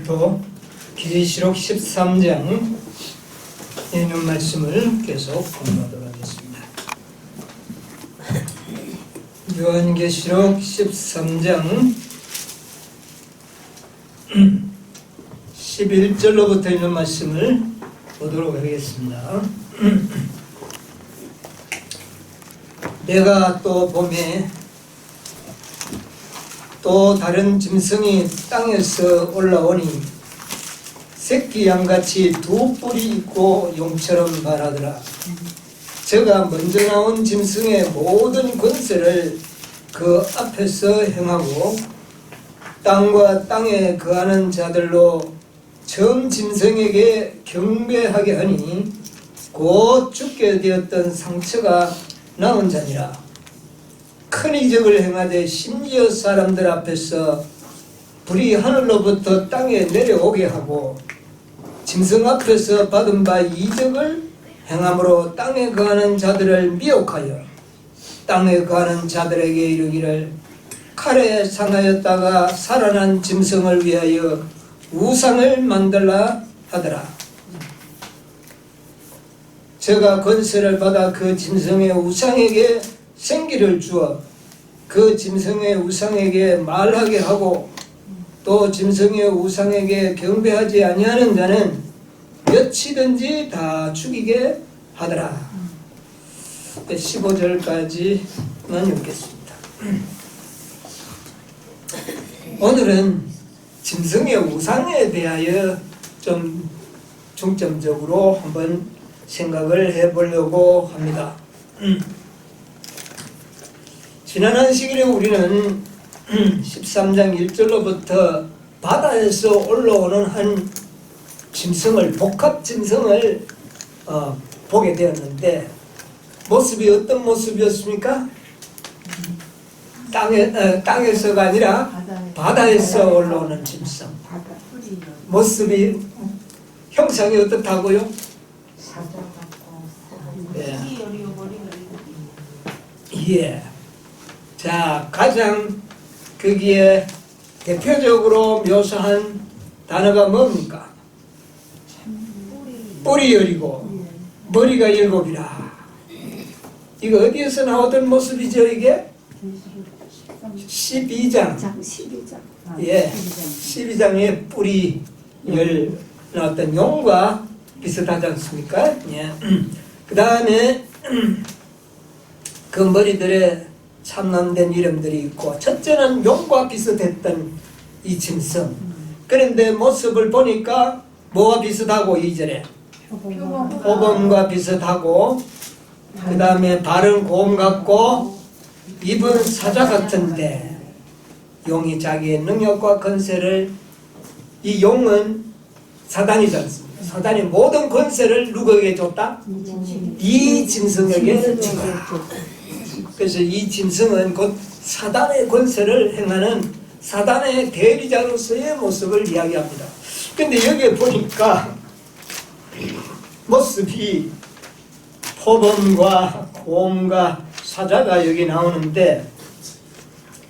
오늘도 계시록 13장 있는 말씀을 계속 공부하도록 하겠습니다. 요한계시록 13장 11절로부터 있는 말씀을 보도록 하겠습니다. 내가 또 봄에 또 다른 짐승이 땅에서 올라오니 새끼 양같이 두 뿔이 있고 용처럼 발하더라. 저가 먼저 나온 짐승의 모든 권세를 그 앞에서 행하고 땅과 땅에 거하는 자들로 처음 짐승에게 경배하게 하니 곧 죽게 되었던 상처가 나온 자니라. 큰 이적을 행하되 심지어 사람들 앞에서 불이 하늘로부터 땅에 내려오게 하고 짐승 앞에서 받은 바 이적을 행함으로 땅에 거하는 자들을 미혹하여 땅에 거하는 자들에게 이르기를 칼에 상하였다가 살아난 짐승을 위하여 우상을 만들라 하더라. 저가 권세를 받아 그 짐승의 우상에게 생기를 주어 그 짐승의 우상에게 말하게 하고 또 짐승의 우상에게 경배하지 아니하는 자는 몇이든지 다 죽이게 하더라. 15절까지만 읽겠습니다. 오늘은 짐승의 우상에 대하여 좀 중점적으로 한번 생각을 해보려고 합니다. 지난 안식일에 우리는 13장 1절로부터 바다에서 올라오는 한 짐승을, 복합 짐승을 보게 되었는데 모습이 어떤 모습이었습니까? 땅에서가 아니라 바다에서 올라오는 짐승. 모습이, 형상이 어떻다고요? 예. 자, 가장 거기에 대표적으로 묘사한 단어가 뭡니까? 뿔이 여리고 머리가 7이라. 이거 어디에서 나오던 모습이죠, 이게? 12장. 예, 12장에 뿔이 나왔던 용과 비슷하지 않습니까? 예. 그 다음에 그 머리들에 참남된 이름들이 있고, 첫째는 용과 비슷했던 이 짐승. 그런데 모습을 보니까 뭐와 비슷하고, 2절에 표범과 비슷하고, 그 다음에 발은 곰 같고 입은 사자 같은데, 용이 자기의 능력과 권세를, 이 용은 사단이지 않습니까? 사단이 모든 권세를 누구에게 줬다? 이 짐승에게 주라. 그래서 이 짐승은 곧 사단의 권세를 행하는 사단의 대리자로서의 모습을 이야기합니다. 근데 여기에 보니까 모습이 표범과 곰과 사자가 여기 나오는데,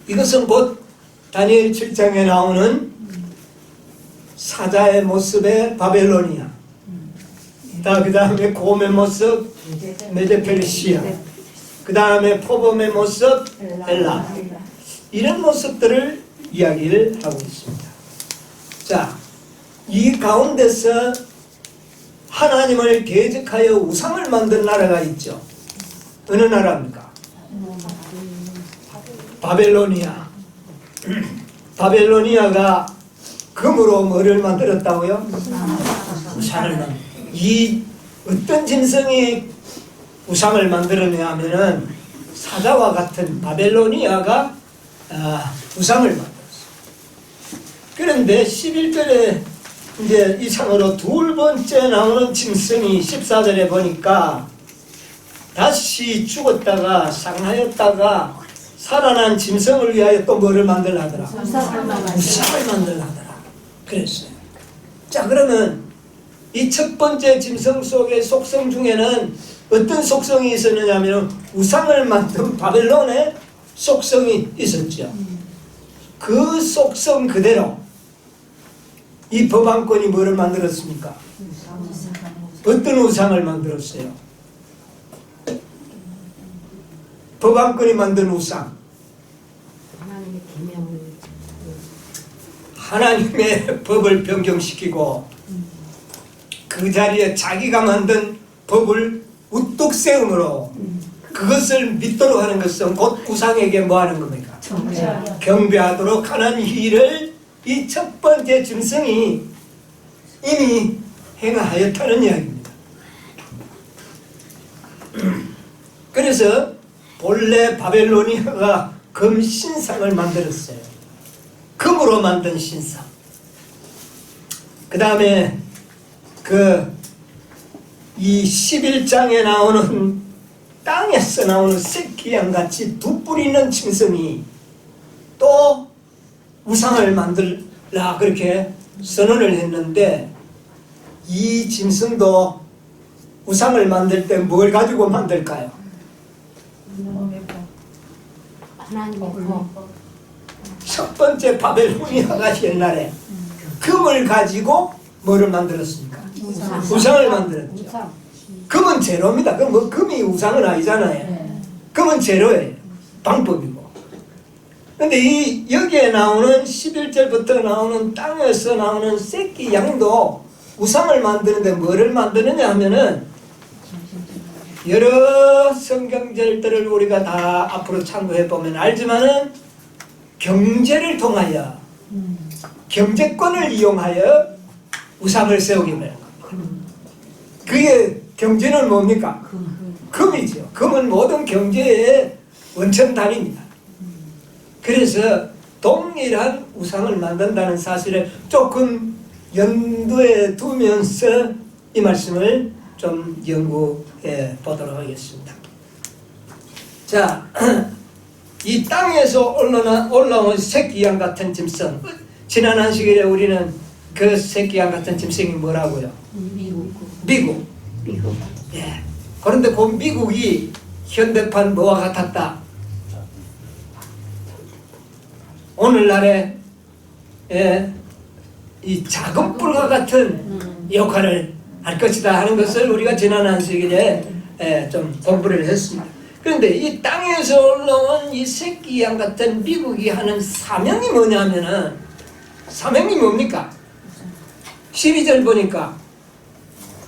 이것은 곧 다니엘 7장에 나오는 사자의 모습의 바벨로니아, 그 다음에 곰의 모습 메데페르시아, 그 다음에 표범의 모습 엘라, 이런 모습들을 이야기를 하고 있습니다. 자, 이 가운데서 하나님을 대적하여 우상을 만든 나라가 있죠. 어느 나라입니까? 바벨로니아. 바벨로니아가 금으로 뭐를 만들었다고요? 우상을 만들. 이 어떤 짐승이 우상을 만들었냐 하면은 사자와 같은 바벨로니아가 우상을 만들었어요. 그런데 11절에 이제 이상으로 두 번째 나오는 짐승이 14절에 보니까 다시 죽었다가 상하였다가 살아난 짐승을 위하여 또 뭐를 만들라 하더라? 우상을 만들라 하더라. 그랬어요. 자, 그러면 이 첫 번째 짐승 속의 속성 중에는 어떤 속성이 있었느냐면 우상을 만든 바벨론의 속성이 있었죠. 그 속성 그대로 이 법안권이 뭐를 만들었습니까? 어떤 우상을 만들었어요? 법안권이 만든 우상, 하나님의 법을 변경시키고 그 자리에 자기가 만든 법을 우뚝 세움으로 그것을 믿도록 하는 것은 곧 우상에게 뭐 하는 겁니까? 경배하도록 하는 일을 이 첫 번째 짐승이 이미 행하였다는 이야기입니다. 그래서 본래 바벨로니아가 금 신상을 만들었어요. 금으로 만든 신상. 그 다음에 이 11장에 나오는 땅에서 나오는 새끼양같이 두 뿔 있는 짐승이 또 우상을 만들라 그렇게 선언을 했는데, 이 짐승도 우상을 만들 때 뭘 가지고 만들까요? 첫 번째 바벨로니아가 옛날에 금을 가지고 뭐를 만들었습니까? 우상을 만들었죠. 금은 재료입니다. 금이 우상은 아니잖아요. 금은 재료예요. 방법이고. 근데 여기에 나오는 11절부터 나오는 땅에서 나오는 새끼 양도 우상을 만드는데 뭐를 만드느냐 하면은, 여러 성경절들을 우리가 다 앞으로 참고해 보면 알지만은 경제를 통하여, 경제권을 이용하여 우상을 세우게 되는 겁니다. 그게 경제는 뭡니까? 금이죠. 금은 모든 경제의 원천단입니다. 그래서 동일한 우상을 만든다는 사실을 조금 염두에 두면서 이 말씀을 좀 연구해 보도록 하겠습니다. 자, 이 땅에서 올라온 새끼양 같은 짐승, 지난 안식일에 우리는 그 새끼양 같은 짐승이 뭐라고요? 미국. 예. 그런데 그 미국이 현대판 뭐와 같았다? 오늘날의 이 작은 뿔과 같은 역할을 할 것이다 하는 것을 우리가 지난 안식일에 좀 공부를 했습니다. 그런데 이 땅에서 올라온 이 새끼양 같은 미국이 하는 사명이 뭐냐면은, 사명이 뭡니까? 12절 보니까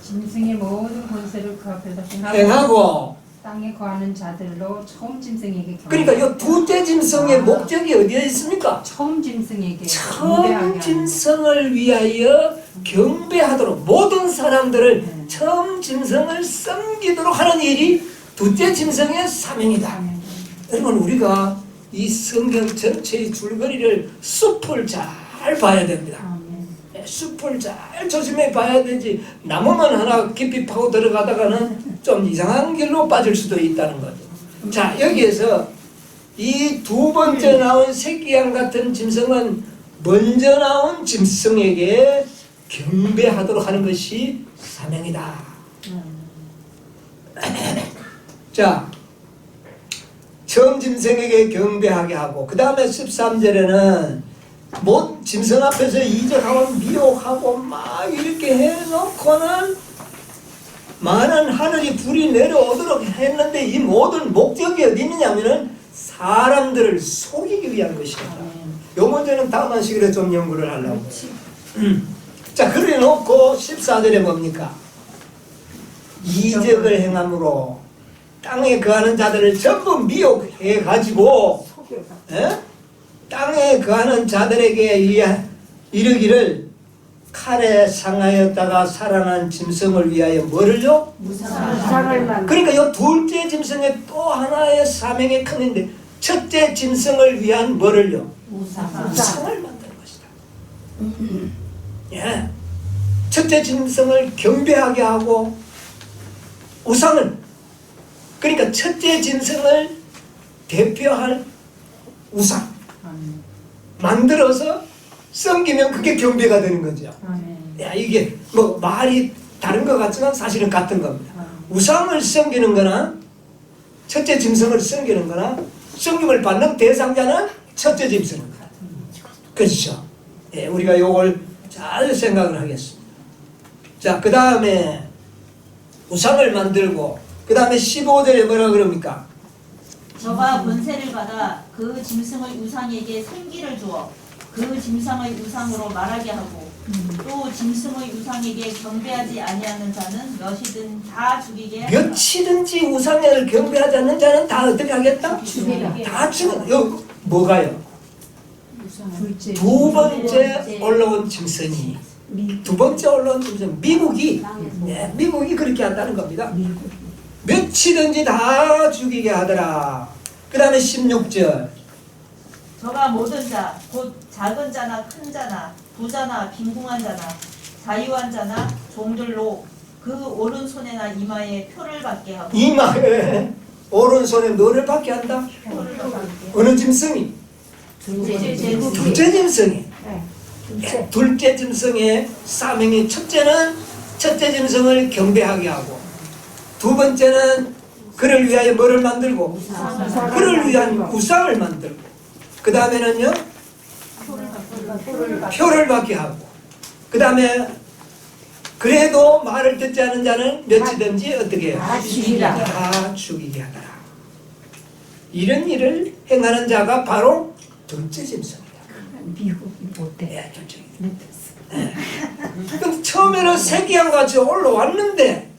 짐승의 모든 권세를 그 앞에서 행하고, 땅에 거하는 자들로 처음 짐승에게 그러니까 이 두째 짐승의 목적이 어디에 있습니까? 처음 짐승에게 처음 짐승을 위하여 경배하도록, 모든 사람들을 처음 짐승을 섬기도록 하는 일이 두째 짐승의 사명이다. 여러분, 우리가 이 성경 전체의 줄거리를, 숲을 잘 봐야 됩니다. 숲을 잘 조심해 봐야 되지, 나무만 하나 깊이 파고 들어가다가는 좀 이상한 길로 빠질 수도 있다는 거죠. 자, 여기에서 이 두 번째 나온 새끼양 같은 짐승은 먼저 나온 짐승에게 경배하도록 하는 것이 사명이다. 자, 처음 짐승에게 경배하게 하고, 그 다음에 13절에는 못 짐승 앞에서 이적하고 미혹하고 막 이렇게 해놓고는 많은 하늘이 불이 내려오도록 했는데, 이 모든 목적이 어디 있느냐면은 사람들을 속이기 위한 것이다. 요 문제는 다음 안식일에 좀 연구를 하려고. 자, 그래 놓고 14절에 뭡니까? 이적을 행함으로 땅에 거하는 자들을 전부 미혹해 가지고 땅에 거하는 자들에게 이르기를, 칼에 상하였다가 살아난 짐승을 위하여 뭐를요? 우상을 만들. 그러니까 이 둘째 짐승의 또 하나의 사명이 큰인데, 첫째 짐승을 위한 뭐를요? 우상을 만든 것이다. 예. 첫째 짐승을 경배하게 하고, 우상을, 그러니까 첫째 짐승을 대표할 우상 만들어서 섬기면 그게 경배가 되는 거죠. 야, 이게 뭐 말이 다른 것 같지만 사실은 같은 겁니다. 우상을 섬기는 거나 첫째 짐승을 섬기는 거나 섬김을 받는 대상자는 첫째 짐승입니다. 그렇죠. 예, 우리가 요걸 잘 생각을 하겠습니다. 자, 그 다음에 우상을 만들고 그 다음에 15절에 뭐라 그럽니까? 저가 권세를 받아 그 짐승의 우상에게 생기를 주어 그 짐승의 우상으로 말하게 하고 또 짐승의 우상에게 경배하지 아니하는 자는 몇이든 다 죽이게 하리라. 몇이든지 우상을 경배하지 않는 자는 다 어떻게 하겠다? 죽이라. 다 죽어. 여기 뭐가요? 둘째. 두 번째 올라온 짐승이 두 번째 올라온 짐승 미국이 미국이 그렇게 한다는 겁니다. 몇이든지 다 죽이게 하더라. 그 다음에 16절 저가 모든 자 곧 작은 자나 큰 자나 부자나 빈궁한 자나 자유한 자나 종들로 그 오른손에나 이마에 표를 받게 하고 이마에 오른손에 뭐를 받게 한다? 표를 받게 어느 짐승이? 둘째 짐승이. 둘째 짐승의 사명이 첫째 짐승을 경배하게 하고 두 번째는 그를 위하여 뭐를 만들고 그를 위한 우상을 만들고 그 다음에는요 표를 받게 하고 그 다음에 그래도 말을 듣지 않은 자는 몇이든지 어떻게 해요? 다 죽이라. 다 죽이게 하더라. 이런 일을 행하는 자가 바로 둘째 짐승이다. 미국이 못해. 예, 둘째. 그럼 처음에는 새끼 양같이 올라왔는데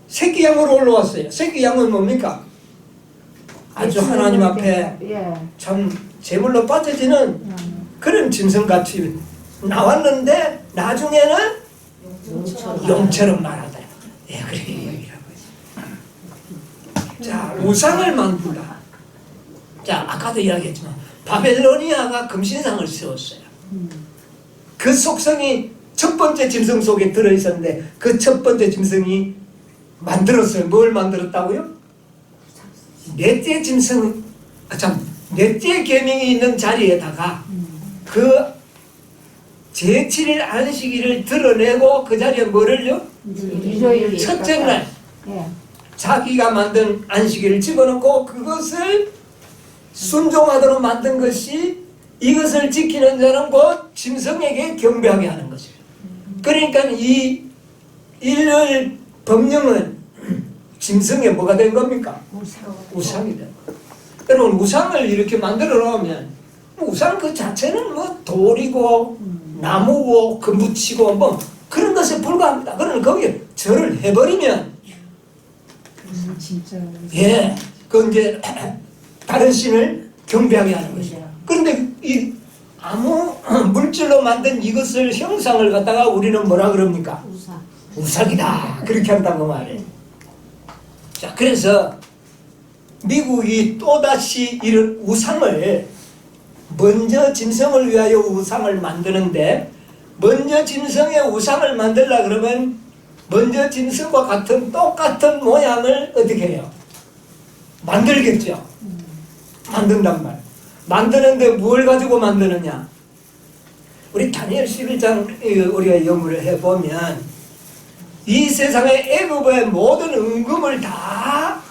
새끼 양으로 올라왔어요. 새끼 양은 뭡니까? 아주 하나님 앞에 참 제물로 빠져지는 그런 짐승같이 나왔는데 나중에는 용처럼 말하더라. 예, 그래 얘기라고 하지. 자, 우상을 만든다. 자, 아까도 이야기했지만 바벨로니아가 금신상을 세웠어요. 그 속성이 첫 번째 짐승 속에 들어있었는데 그 첫 번째 짐승이 만들었어요. 뭘 만들었다고요? 넷째 짐승, 넷째 계명이 있는 자리에다가 그 제7일 안식일을 드러내고 그 자리에 뭐를요? 첫째 날 자기가 만든 안식일을 집어넣고 그것을 순종하도록 만든 것이 이것을 지키는 자는 곧 짐승에게 경배하게 하는 것이에요. 그러니까 이 일요일 법령은 짐승에 뭐가 된 겁니까? 우상이 된 거예요. 여러분 우상을 이렇게 만들어 놓으면 우상 그 자체는 뭐 돌이고 나무고 금붙이고 뭐 그런 것에 불과합니다. 그러나 거기에 절을 해버리면 진짜. 예, 그 이제 다른 신을 경배하게 하는 것이에요. 그런데 이 아무 물질로 만든 이것을 형상을 갖다가 우리는 뭐라 그럽니까? 우상이다. 그렇게 한다고 말해요. 자, 그래서 미국이 또다시 이런 우상을 먼저 짐승을 위하여 우상을 만드는데 먼저 짐승의 우상을 만들라 그러면 먼저 짐승과 같은 똑같은 모양을 어떻게 해요? 만들겠죠. 만든단 말. 만드는데 뭘 가지고 만드느냐? 우리 다니엘 11장 우리가 연구를 해보면 이 세상의 애굽의 모든 은금을 다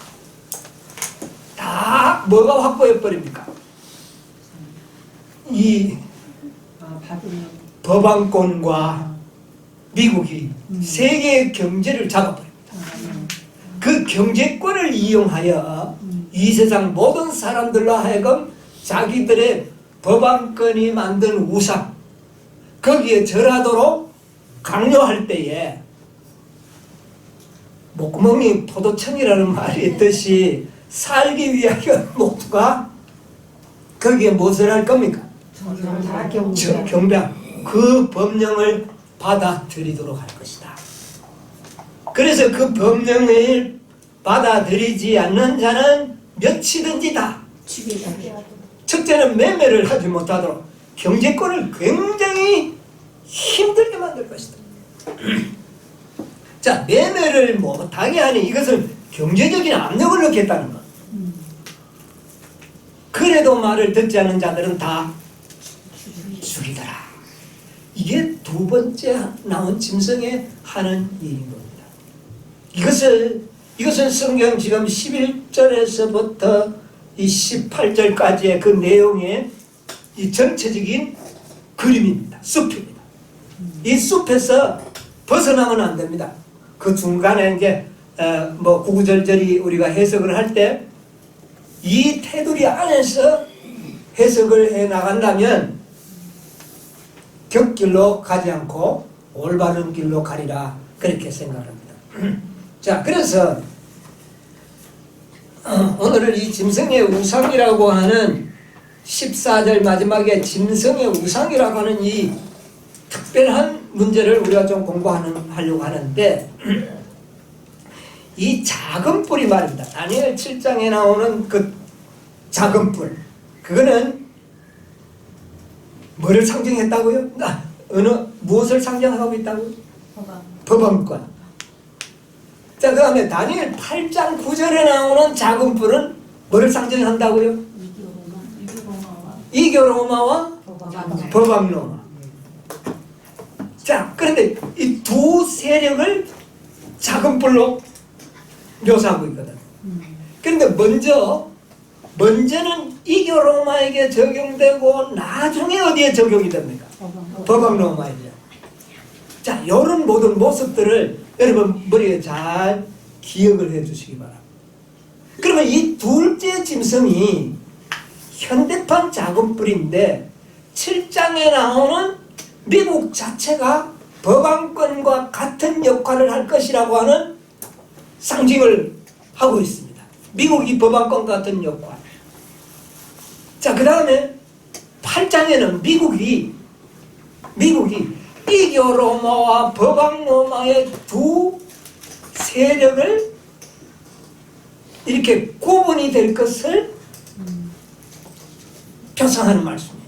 뭐가 확보해 버립니까? 이 법왕권과 미국이 세계의 경제를 잡아버립니다. 그 경제권을 이용하여 이 세상 모든 사람들로 하여금 자기들의 법왕권이 만든 우상 거기에 절하도록 강요할 때에 목구멍이 포도청이라는 말이 있듯이 살기 위하여 모두가 거기에 무엇을 할 겁니까? 경배. 그 법령을 받아들이도록 할 것이다. 그래서 그 법령을 받아들이지 않는 자는 몇이든지 다 첫째는 매매를 하지 못하도록 경제권을 굉장히 힘들게 만들 것이다. 자, 매매를 못하게 하니 이것은 경제적인 압력을 넣겠다는 것. 그래도 말을 듣지 않는 자들은 다 죽이더라. 이게 두 번째 나온 짐승에 하는 일인 겁니다. 이것은 성경 지금 11절에서부터 이 18절까지의 그 내용의 이 전체적인 그림입니다. 숲입니다. 이 숲에서 벗어나면 안 됩니다. 그 중간에 이제 뭐 구구절절히 우리가 해석을 할 때 이 테두리 안에서 해석을 해 나간다면 곁길로 가지 않고 올바른 길로 가리라 그렇게 생각합니다. 자, 그래서 오늘은 이 짐승의 우상이라고 하는 14절 마지막에 짐승의 우상이라고 하는 이 특별한 문제를 우리가 좀 공부하려고 하는데 이 작은 뿔이 말입니다. 다니엘 7장에 나오는 그 작은 뿔, 그거는 뭐를 상징했다고요? 무엇을 상징하고 있다고요? 법왕권. 자, 그 다음에 다니엘 8장 9절에 나오는 작은 뿔은 뭐를 상징한다고요? 이교로마와 법왕로마. 자, 그런데 이 두 세력을 작은 뿔로 묘사하고 있거든. 그런데 먼저는 이교로마에게 적용되고 나중에 어디에 적용이 됩니까? 법왕로마에게. 자, 이런 모든 모습들을 여러분 머리에 잘 기억을 해 주시기 바랍니다. 그러면 이 둘째 짐승이 현대판 작은 뿔인데 7장에 나오는 미국 자체가 법왕권과 같은 역할을 할 것이라고 하는 상징을 하고 있습니다. 미국이 법왕권 같은 역할. 자, 그 다음에 8장에는 미국이 이교로마와 법왕로마의 두 세력을 이렇게 구분이 될 것을 표상하는 말씀이에요.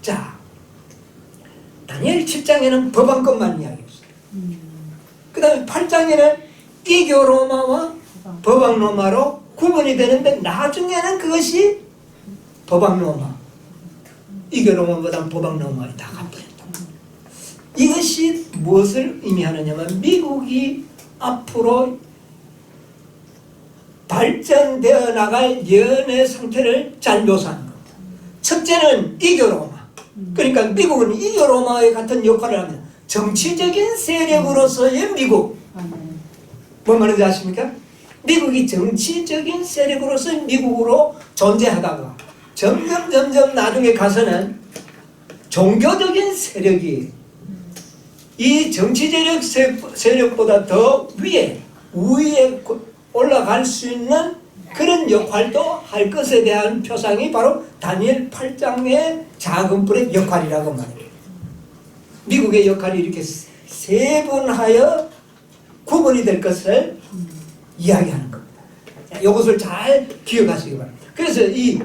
자, 다니엘 7장에는 법왕권만 이야기했어요. 그 다음에 8장에는 이교로마와 법왕로마로 구분이 되는데 나중에는 그것이 법왕로마, 이교로마보다 법왕로마에 다 갚아졌다. 이것이 무엇을 의미하느냐면 미국이 앞으로 발전되어 나갈 연의 상태를 잘 묘사하는 겁니다. 첫째는 이교로마. 그러니까 미국은 이교로마의 같은 역할을 합니다. 정치적인 세력으로서의 미국. 뭔 말인지 아십니까? 미국이 정치적인 세력으로서의 미국으로 존재하다가 점점 나중에 가서는 종교적인 세력이 이 정치적 세력보다 더 위에 올라갈 수 있는 그런 역할도 할 것에 대한 표상이 바로 다니엘 8장의 작은 뿔의 역할이라고 말해요. 미국의 역할이 이렇게 세분하여 구분이 될 것을 이야기하는 겁니다. 이것을 잘 기억하시기 바랍니다. 그래서 이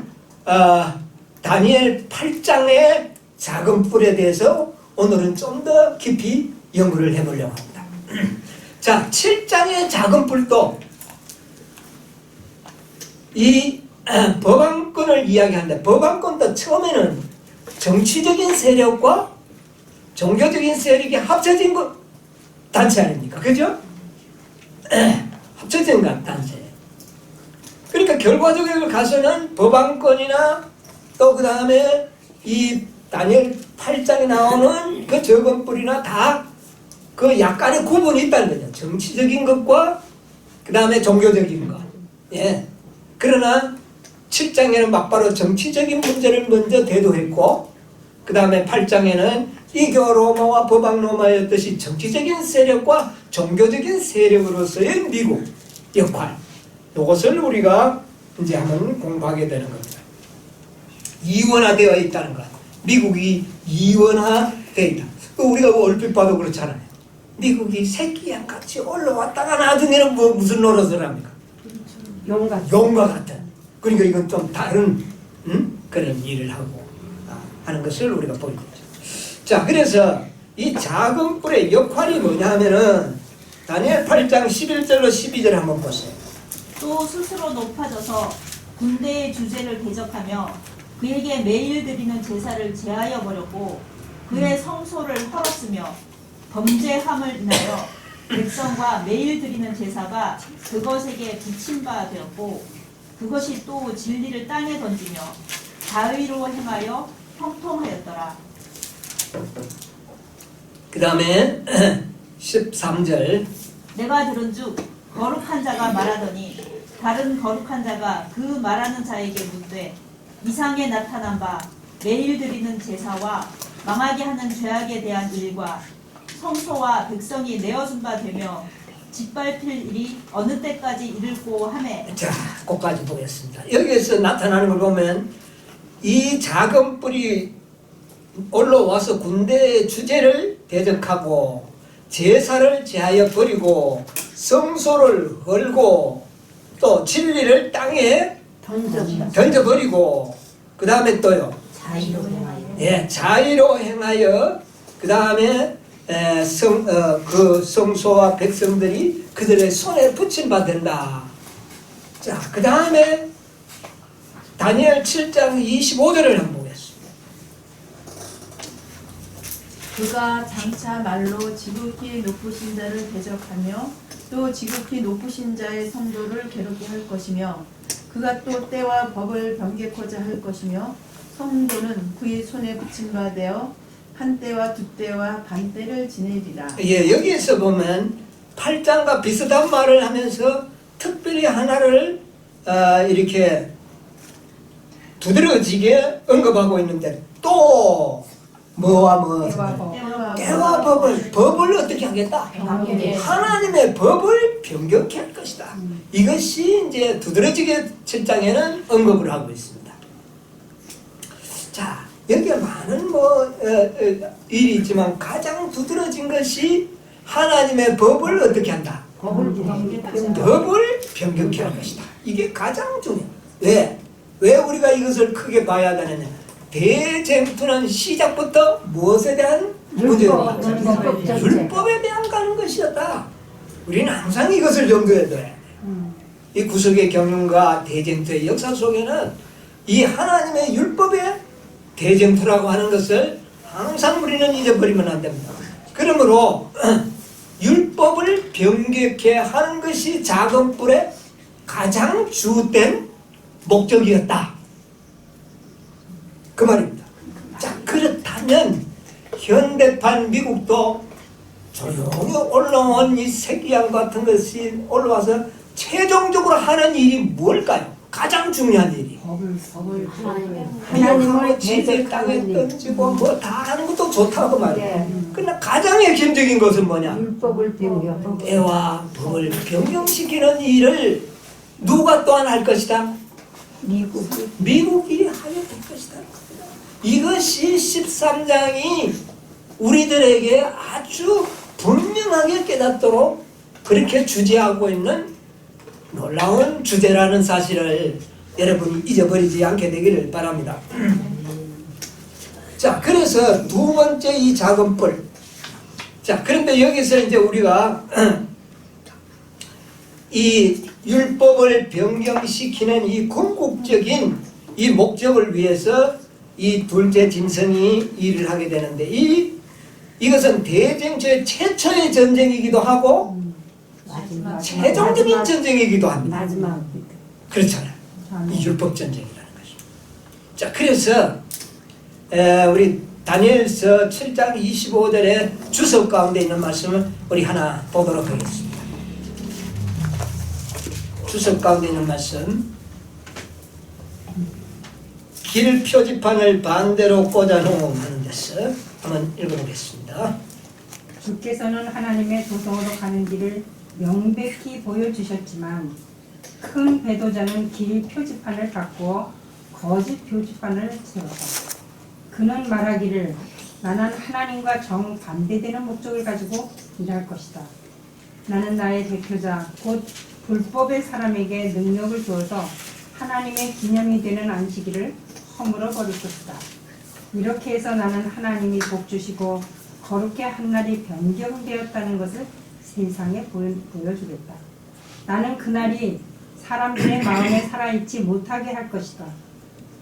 다니엘 8장의 작은 뿔에 대해서 오늘은 좀 더 깊이 연구를 해보려고 합니다. 자, 7장의 작은 뿔도 이 법왕권을 이야기하는데 법왕권도 처음에는 정치적인 세력과 종교적인 세력이 합쳐진 단체 아닙니까? 그죠? 합쳐진 단체. 그러니까 결과적으로 가서는 법왕권이나 또 그 다음에 이 다니엘 8장에 나오는 그 적은 뿔이나 다 그 약간의 구분이 있다는 거죠. 정치적인 것과 그 다음에 종교적인 것. 예. 그러나 7장에는 막바로 정치적인 문제를 먼저 대두했고 그 다음에 8장에는 이교로마와 법왕로마였듯이 정치적인 세력과 종교적인 세력으로서의 미국 역할, 이것을 우리가 이제 한번 공부하게 되는 겁니다. 이원화되어 있다는 것. 미국이 이원화되어 있다. 우리가 얼핏 봐도 그렇잖아요. 미국이 새끼양 같이 올라왔다가 나중에는 무슨 노릇을 합니까? 용과 같은. 그러니까 이건 좀 다른 그런 일을 하고 하는 것을 우리가 보는 거죠. 자, 그래서 이 작은 뿔의 역할이 뭐냐 하면은 다니엘 8장 11절로 12절 한번 보세요. 또 스스로 높아져서 군대의 주제를 대적하며 그에게 매일 드리는 제사를 제하여 버렸고 그의 성소를 헐었으며 범죄함을 인하여 백성과 매일 드리는 제사가 그것에게 붙임 바 되었고 그것이 또 진리를 땅에 던지며 자의로 행하여 형통하였더라. 그 다음에 13절. 내가 들은즉 거룩한 자가 말하더니 다른 거룩한 자가 그 말하는 자에게 묻되 이상에 나타난 바 매일 드리는 제사와 망하게 하는 죄악에 대한 일과 성소와 백성이 내어준 바 되며 짓밟힐 일이 어느 때까지 이를꼬 하매. 자, 거기까지 보겠습니다. 여기에서 나타나는 걸 보면 이 작은 뿔이 올라와서 군대의 주제를 대적하고 제사를 제하여 버리고 성소를 헐고 또 진리를 땅에 던져버리고 그 다음에 또요. 자의로 행하여. 예, 자의로 행하여 그 다음에 그 성소와 백성들이 그들의 손에 붙임받는다. 자, 그 다음에 다니엘 7장 25절을 한번 보겠습니다. 그가 장차 말로 지극히 높으신 자를 대적하며 또 지극히 높으신 자의 성도를 괴롭게 할 것이며 그가 또 때와 법을 변개코자 할 것이며 성도는 그의 손에 붙임 바 되어 한 때와 두 때와 반 때를 지내리라. 예, 여기에서 보면 8장과 비슷한 말을 하면서 특별히 하나를 이렇게 두드러지게 언급하고 있는데 또 뭐와 뭐 때와 법을 어떻게 하겠다? 하나님의 법을 변경케 할 것이다. 이것이 이제 두드러지게 7장에는 언급을 하고 있습니다. 자, 여기에 많은 일이 있지만 가장 두드러진 것이 하나님의 법을 어떻게 한다? 법을 변경케 할 것이다. 이게 가장 중요해요. 왜 우리가 이것을 크게 봐야 되느냐? 대쟁투는 시작부터 무엇에 대한 문제입니까? 율법에 대한 가는 것이었다. 우리는 항상 이것을 염두에 둬야 돼. 이 구속의 경륜과 대쟁투의 역사 속에는 이 하나님의 율법의 대쟁투라고 하는 것을 항상 우리는 잊어버리면 안 됩니다. 그러므로 율법을 변경케 하는 것이 작은 뿔의 가장 주된 목적이었다. 그 말입니다. 자, 그렇다면 현대판 미국도 조용히 올라온 이 세기양 같은 것이 올라와서 최종적으로 하는 일이 뭘까요? 가장 중요한 일이 하나님을 지들 땅에 던지고 뭐 다 하는 것도 좋다고 말이에요. 그러나 가장 핵심적인 것은 뭐냐? 율법을 변경. 때와 법을 변경시키는 일을 누가 또한 할 것이다? 미국이 하게 될 것이다. 이것이 13장이 우리들에게 아주 분명하게 깨닫도록 그렇게 주제하고 있는 놀라운 주제라는 사실을 여러분이 잊어버리지 않게 되기를 바랍니다. 자, 그래서 두 번째 이 작은 뿔. 자, 그런데 여기서 이제 우리가 이 율법을 변경시키는 이 궁극적인 이 목적을 위해서 이 둘째 짐승이 일을 하게 되는데 이것은 대쟁투의 최초의 전쟁이기도 하고 최종적인 전쟁이기도 합니다. 마지막. 그렇잖아요. 이 율법 전쟁이라는 것입니다. 자, 그래서 우리 다니엘서 7장 25절의 주석 가운데 있는 말씀을 우리 하나 보도록 하겠습니다. 주석 가운데 있는 말씀. 길 표지판을 반대로 꽂아놓음 하는 데서 한번 읽어보겠습니다. 주께서는 하나님의 도성으로 가는 길을 명백히 보여주셨지만 큰 배도자는 길 표지판을 바꾸어 거짓 표지판을 세웠다. 그는 말하기를 나는 하나님과 정반대되는 목적을 가지고 일할 것이다. 나는 나의 대표자 곧 불법의 사람에게 능력을 주어서 하나님의 기념이 되는 안식일을 허물어 버릴 것이다. 이렇게 해서 나는 하나님이 복주시고 거룩해 한 날이 변경되었다는 것을 세상에 보여주겠다. 나는 그날이 사람들의 마음에 살아있지 못하게 할 것이다.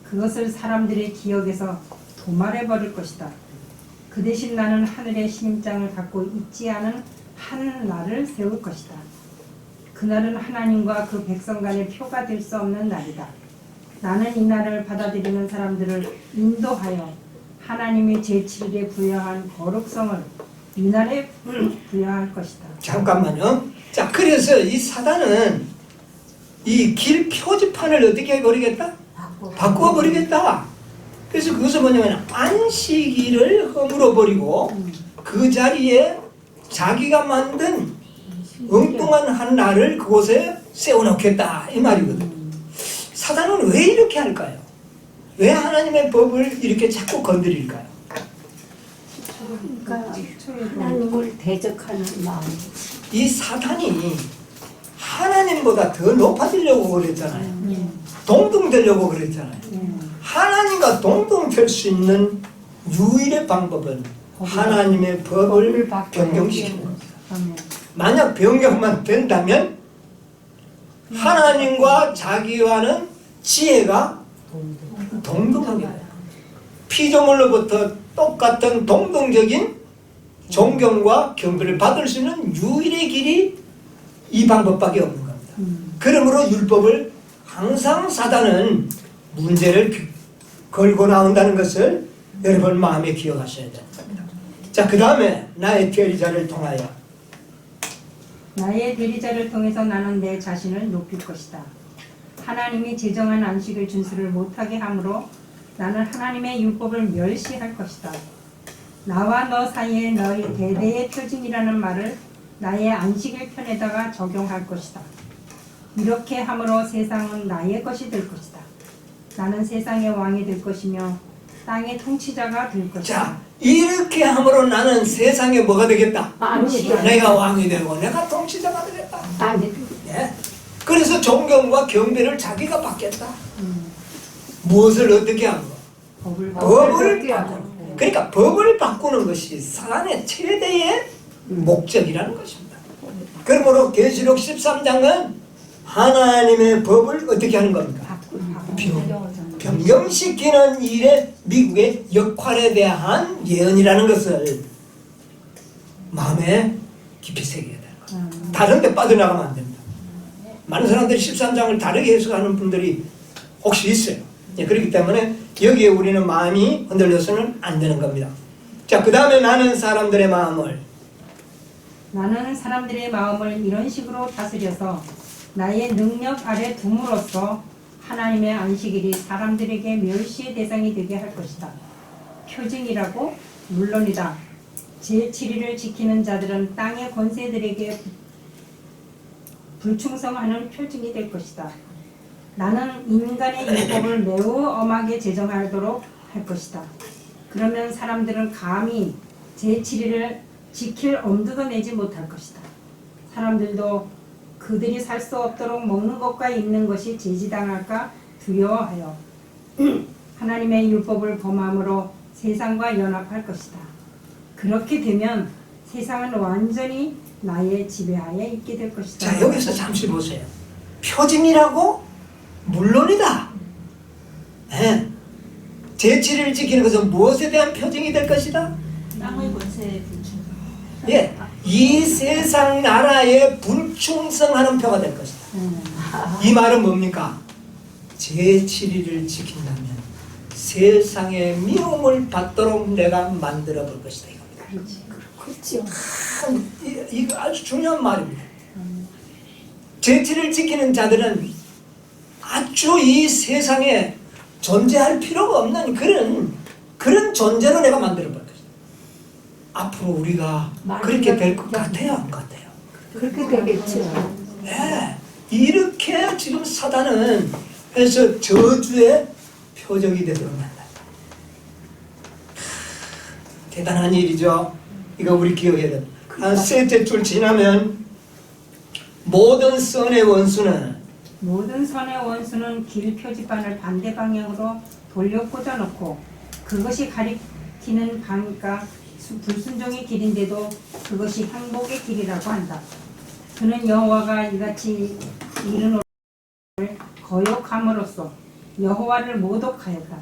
그것을 사람들의 기억에서 도말해버릴 것이다. 그 대신 나는 하늘의 신임장을 갖고 있지 않은 한 날을 세울 것이다. 그날은 하나님과 그 백성 간의 표가 될 수 없는 날이다. 나는 이 날을 받아들이는 사람들을 인도하여 하나님이 제7일에 부여한 거룩성을 위날에 부여할 것이다. 잠깐만요. 자, 그래서 이 사단은 이 길 표지판을 어떻게 해버리겠다? 바꾸어 버리겠다. 그래서 그것은 뭐냐면 안식일을 허물어 버리고 그 자리에 자기가 만든 엉뚱한 한 날을 그곳에 세워놓겠다 이 말이거든. 사단은 왜 이렇게 할까요? 왜 하나님의 법을 이렇게 자꾸 건드릴까요? 그러니까 하나님을 대적하는 마음. 이 사단이 하나님보다 더 높아지려고 그랬잖아요. 동등되려고 그랬잖아요. 하나님과 동등될 수 있는 유일의 방법은 하나님의 법을 변경시키는 겁니다. 만약 변경만 된다면 하나님과 자기와는 지혜가 동등하게 돼요. 피조물로부터 똑같은 동등적인 존경과 경배를 받을 수 있는 유일의 길이 이 방법밖에 없는 겁니다. 그러므로 율법을 항상 사단은 문제를 걸고 나온다는 것을 여러분 마음에 기억하셔야 됩니다. 자, 그 다음에 나의 대리자를 통하여 나의 대리자를 통해서 나는 내 자신을 높일 것이다. 하나님이 제정한 안식을 준수를 못하게 하므로 나는 하나님의 율법을 멸시할 것이다. 나와 너 사이에 너희 대대의 표징이라는 말을 나의 안식일 편에다가 적용할 것이다. 이렇게 함으로 세상은 나의 것이 될 것이다. 나는 세상의 왕이 될 것이며 땅의 통치자가 될 것이다. 자, 이렇게 함으로 나는 세상에 뭐가 되겠다? 안식일. 내가 왕이 되고 내가 통치자가 되겠다. 아니, 예? 그래서 존경과 경배를 자기가 받겠다. 무엇을 어떻게 하는 거? 법을 법을 바꾸는. 그러니까 법을 바꾸는 것이 사단의 최대의 목적이라는 것입니다. 그러므로 계시록 13장은 하나님의 법을 어떻게 하는 겁니까? 변경시키는 일에 미국의 역할에 대한 예언이라는 것을 마음에 깊이 새겨야 되는 거예요. 다른 데 빠져나가면 안 됩니다. 많은 사람들이 13장을 다르게 해석하는 분들이 혹시 있어요. 예, 그렇기 때문에 여기에 우리는 마음이 흔들려서는 안 되는 겁니다. 자, 그 다음에 나는 사람들의 마음을 이런 식으로 다스려서 나의 능력 아래 둠으로써 하나님의 안식일이 사람들에게 멸시의 대상이 되게 할 것이다. 표징이라고? 물론이다. 제7일을 지키는 자들은 땅의 권세들에게 불충성하는 표징이 될 것이다. 나는 인간의 율법을 매우 엄하게 제정하도록 할 것이다. 그러면 사람들은 감히 제7일을 지킬 엄두도 내지 못할 것이다. 사람들도 그들이 살 수 없도록 먹는 것과 입는 것이 제지당할까 두려워하여 하나님의 율법을 범함으로 세상과 연합할 것이다. 그렇게 되면 세상은 완전히 나의 지배하에 있게 될 것이다. 자, 여기서 잠시 보세요. 표징이라고? 물론이다. 네. 제7일을 지키는 것은 무엇에 대한 표징이 될 것이다? 땅의 권세에 불충. 예, 이 세상 나라에 불충성하는 표가 될 것이다. 이 말은 뭡니까? 제7일을 지킨다면 세상의 미움을 받도록 내가 만들어 볼 것이다 이겁니다. 그렇죠. 이거 아주 중요한 말입니다. 제7일 지키는 자들은 아주 이 세상에 존재할 필요가 없는 그런 존재로 내가 만들어 볼 것이다. 앞으로 우리가 그렇게 될 것 같아요, 안 같아요? 그렇게 되겠죠. 네, 이렇게 지금 사단은 해서 저주의 표적이 되도록 만든다. 대단한 일이죠. 이거 우리 기억해야 돼. 한 셋째 줄 지나면 모든 선의 원수는 길 표지판을 반대 방향으로 돌려 꽂아놓고 그것이 가리키는 바니까 불순종의 길인데도 그것이 행복의 길이라고 한다. 그는 여호와가 이같이 이르노를 거역함으로써 여호와를 모독하였다.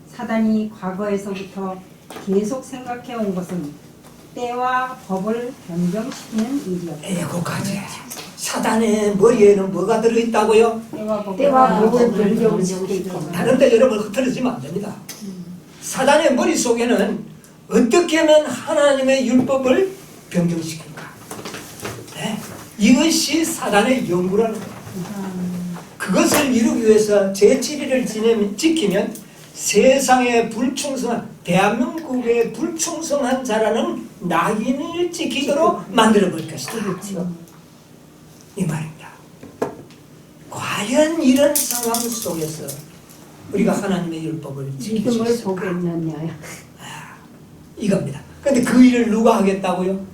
사단이 과거에서부터 계속 생각해 온 것은 때와 법을 변경시키는 일이었다. 거기까지. 사단의 머리에는 뭐가 들어있다고요? 때와 법을 변경시키고 다른 데 여러분 흐트러지면 안 됩니다. 사단의 머릿속에는 어떻게 하면 하나님의 율법을 변경시킬까? 네. 이것이 사단의 연구라는 거예요. 그것을 이루기 위해서 제7일을 지키면 세상에 불충성한, 대한민국에 불충성한 자라는 낙인을 지키도록 만들어볼 것이다. 그렇죠. 이 말입니다. 과연 이런 상황 속에서 우리가 하나님의 율법을 지킬 수 믿음을 있을까? 보겠느냐. 이겁니다. 근데 그 일을 누가 하겠다고요?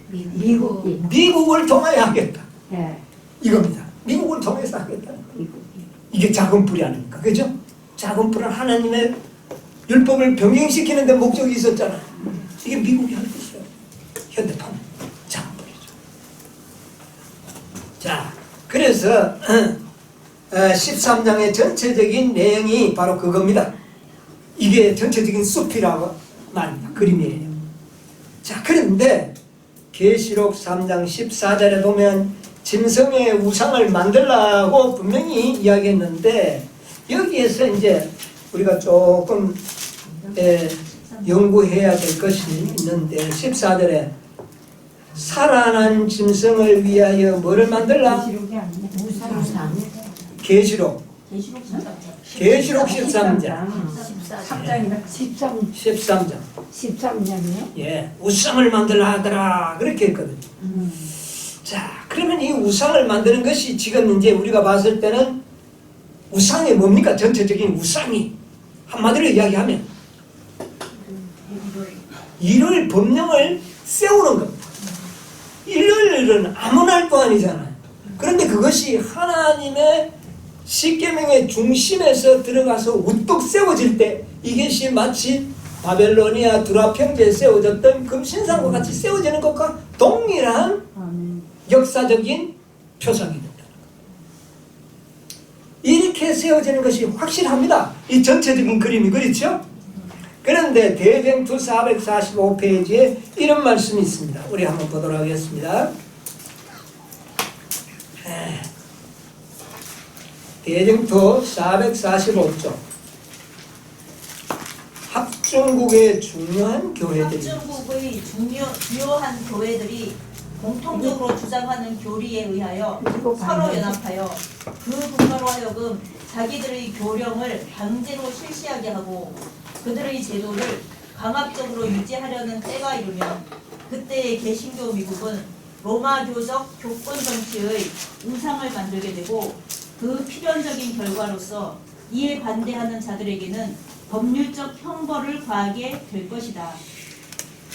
미국이. 미국을 통하여 하겠다. 예, 이겁니다. 미국을 통해서 하겠다. 미국이. 이게 작은 불이 아닙니까? 그죠? 작은 불은 하나님의 율법을 변경시키는 데 목적이 있었잖아요. 이게 미국이 할 것이에요. 현대판 작은 불이죠. 자, 그래서 13장의 전체적인 내용이 바로 그겁니다. 이게 전체적인 숲이라고 말입니다. 그림이에요. 자, 그런데 계시록 3장 14절에 보면 짐승의 우상을 만들라고 분명히 이야기했는데 여기에서 이제 우리가 조금 연구해야 될 것이 있는데 14절에 살아난 짐승을 위하여 뭐를 만들라? 기록이 아니야. 우상. 계시록 계시록 13장. 계시록 13장 13장이다. 13장 13년이요? 예, 우상을 만들라 하더라 그렇게 했거든요. 자, 그러면 이 우상을 만드는 것이 지금 이제 우리가 봤을 때는 우상이 뭡니까? 전체적인 우상이 한마디로 이야기하면 이를 법령을 세우는 겁니다. 일은 아무나 할 거 아니잖아요. 그런데 그것이 하나님의 십계명의 중심에서 들어가서 우뚝 세워질 때 이것이 마치 바벨로니아 두라 평지에 세워졌던 금신상과 같이 세워지는 것과 동일한 역사적인 표상이 된다. 이렇게 세워지는 것이 확실합니다. 이 전체적인 그림이 그렇죠? 그런데 대쟁투 445페이지에 이런 말씀이 있습니다. 우리 한번 보도록 하겠습니다. 대쟁투 445쪽 합중국의 중요한 교회들이 합중국의 주요한 교회들이 공통적으로 주장하는 교리에 의하여 서로 연합하여 그 국가로 하여금 자기들의 교령을 강제로 실시하게 하고 그들의 제도를 강압적으로 유지하려는 때가 이르면 그때의 개신교 미국은 로마교적 교권 정치의 우상을 만들게 되고 그 필연적인 결과로서 이에 반대하는 자들에게는 법률적 형벌을 가하게 될 것이다.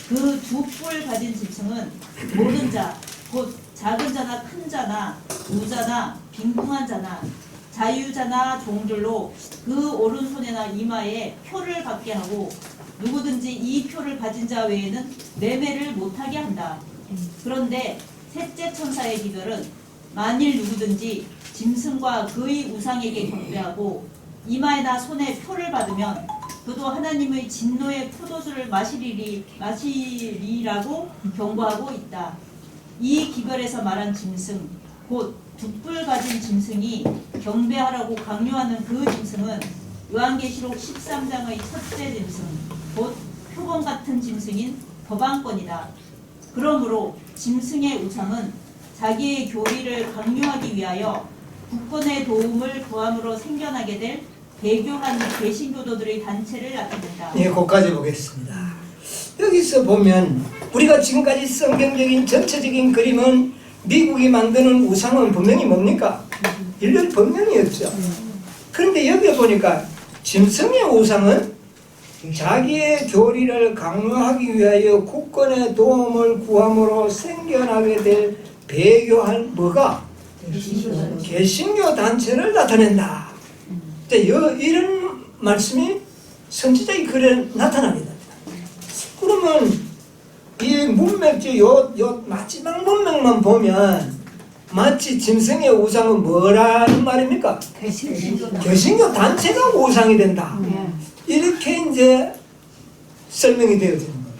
그 두 뿔 가진 짐승은 모든 자, 곧 작은 자나 큰 자나 부자나 빈궁한 자나 자유자나 종들로 그 오른손이나 이마에 표를 받게 하고 누구든지 이 표를 가진 자 외에는 매매를 못하게 한다. 그런데 셋째 천사의 기별은 만일 누구든지 짐승과 그의 우상에게 경배하고 이마에나 손에 표를 받으면 그도 하나님의 진노의 포도주를 마시리라고 경고하고 있다. 이 기별에서 말한 짐승, 곧 두 뿔 가진 짐승이 경배하라고 강요하는 그 짐승은 요한계시록 13장의 첫째 짐승, 곧 표범 같은 짐승인 법왕권이다. 그러므로 짐승의 우상은 자기의 교리를 강요하기 위하여 국권의 도움을 구함으로 생겨나게 될 배교한 개신교도들의 단체를 나타낸다. 예, 거기까지 보겠습니다. 여기서 보면 우리가 지금까지 성경적인 전체적인 그림은 미국이 만드는 우상은 분명히 뭡니까? 일련 법령이었죠. 그런데 여기 보니까 짐승의 우상은 자기의 교리를 강요하기 위하여 국권의 도움을 구함으로 생겨나게 될 배교한 뭐가? 개신교 단체를 나타낸다. 이런 말씀이 선지자의 글에 나타납니다. 그러면 이 문맥지 요 마지막 문맥만 보면 마치 짐승의 우상은 뭐라는 말입니까? 개신교 단체가 우상이 된다. 이렇게 이제 설명이 되어지는 겁니다.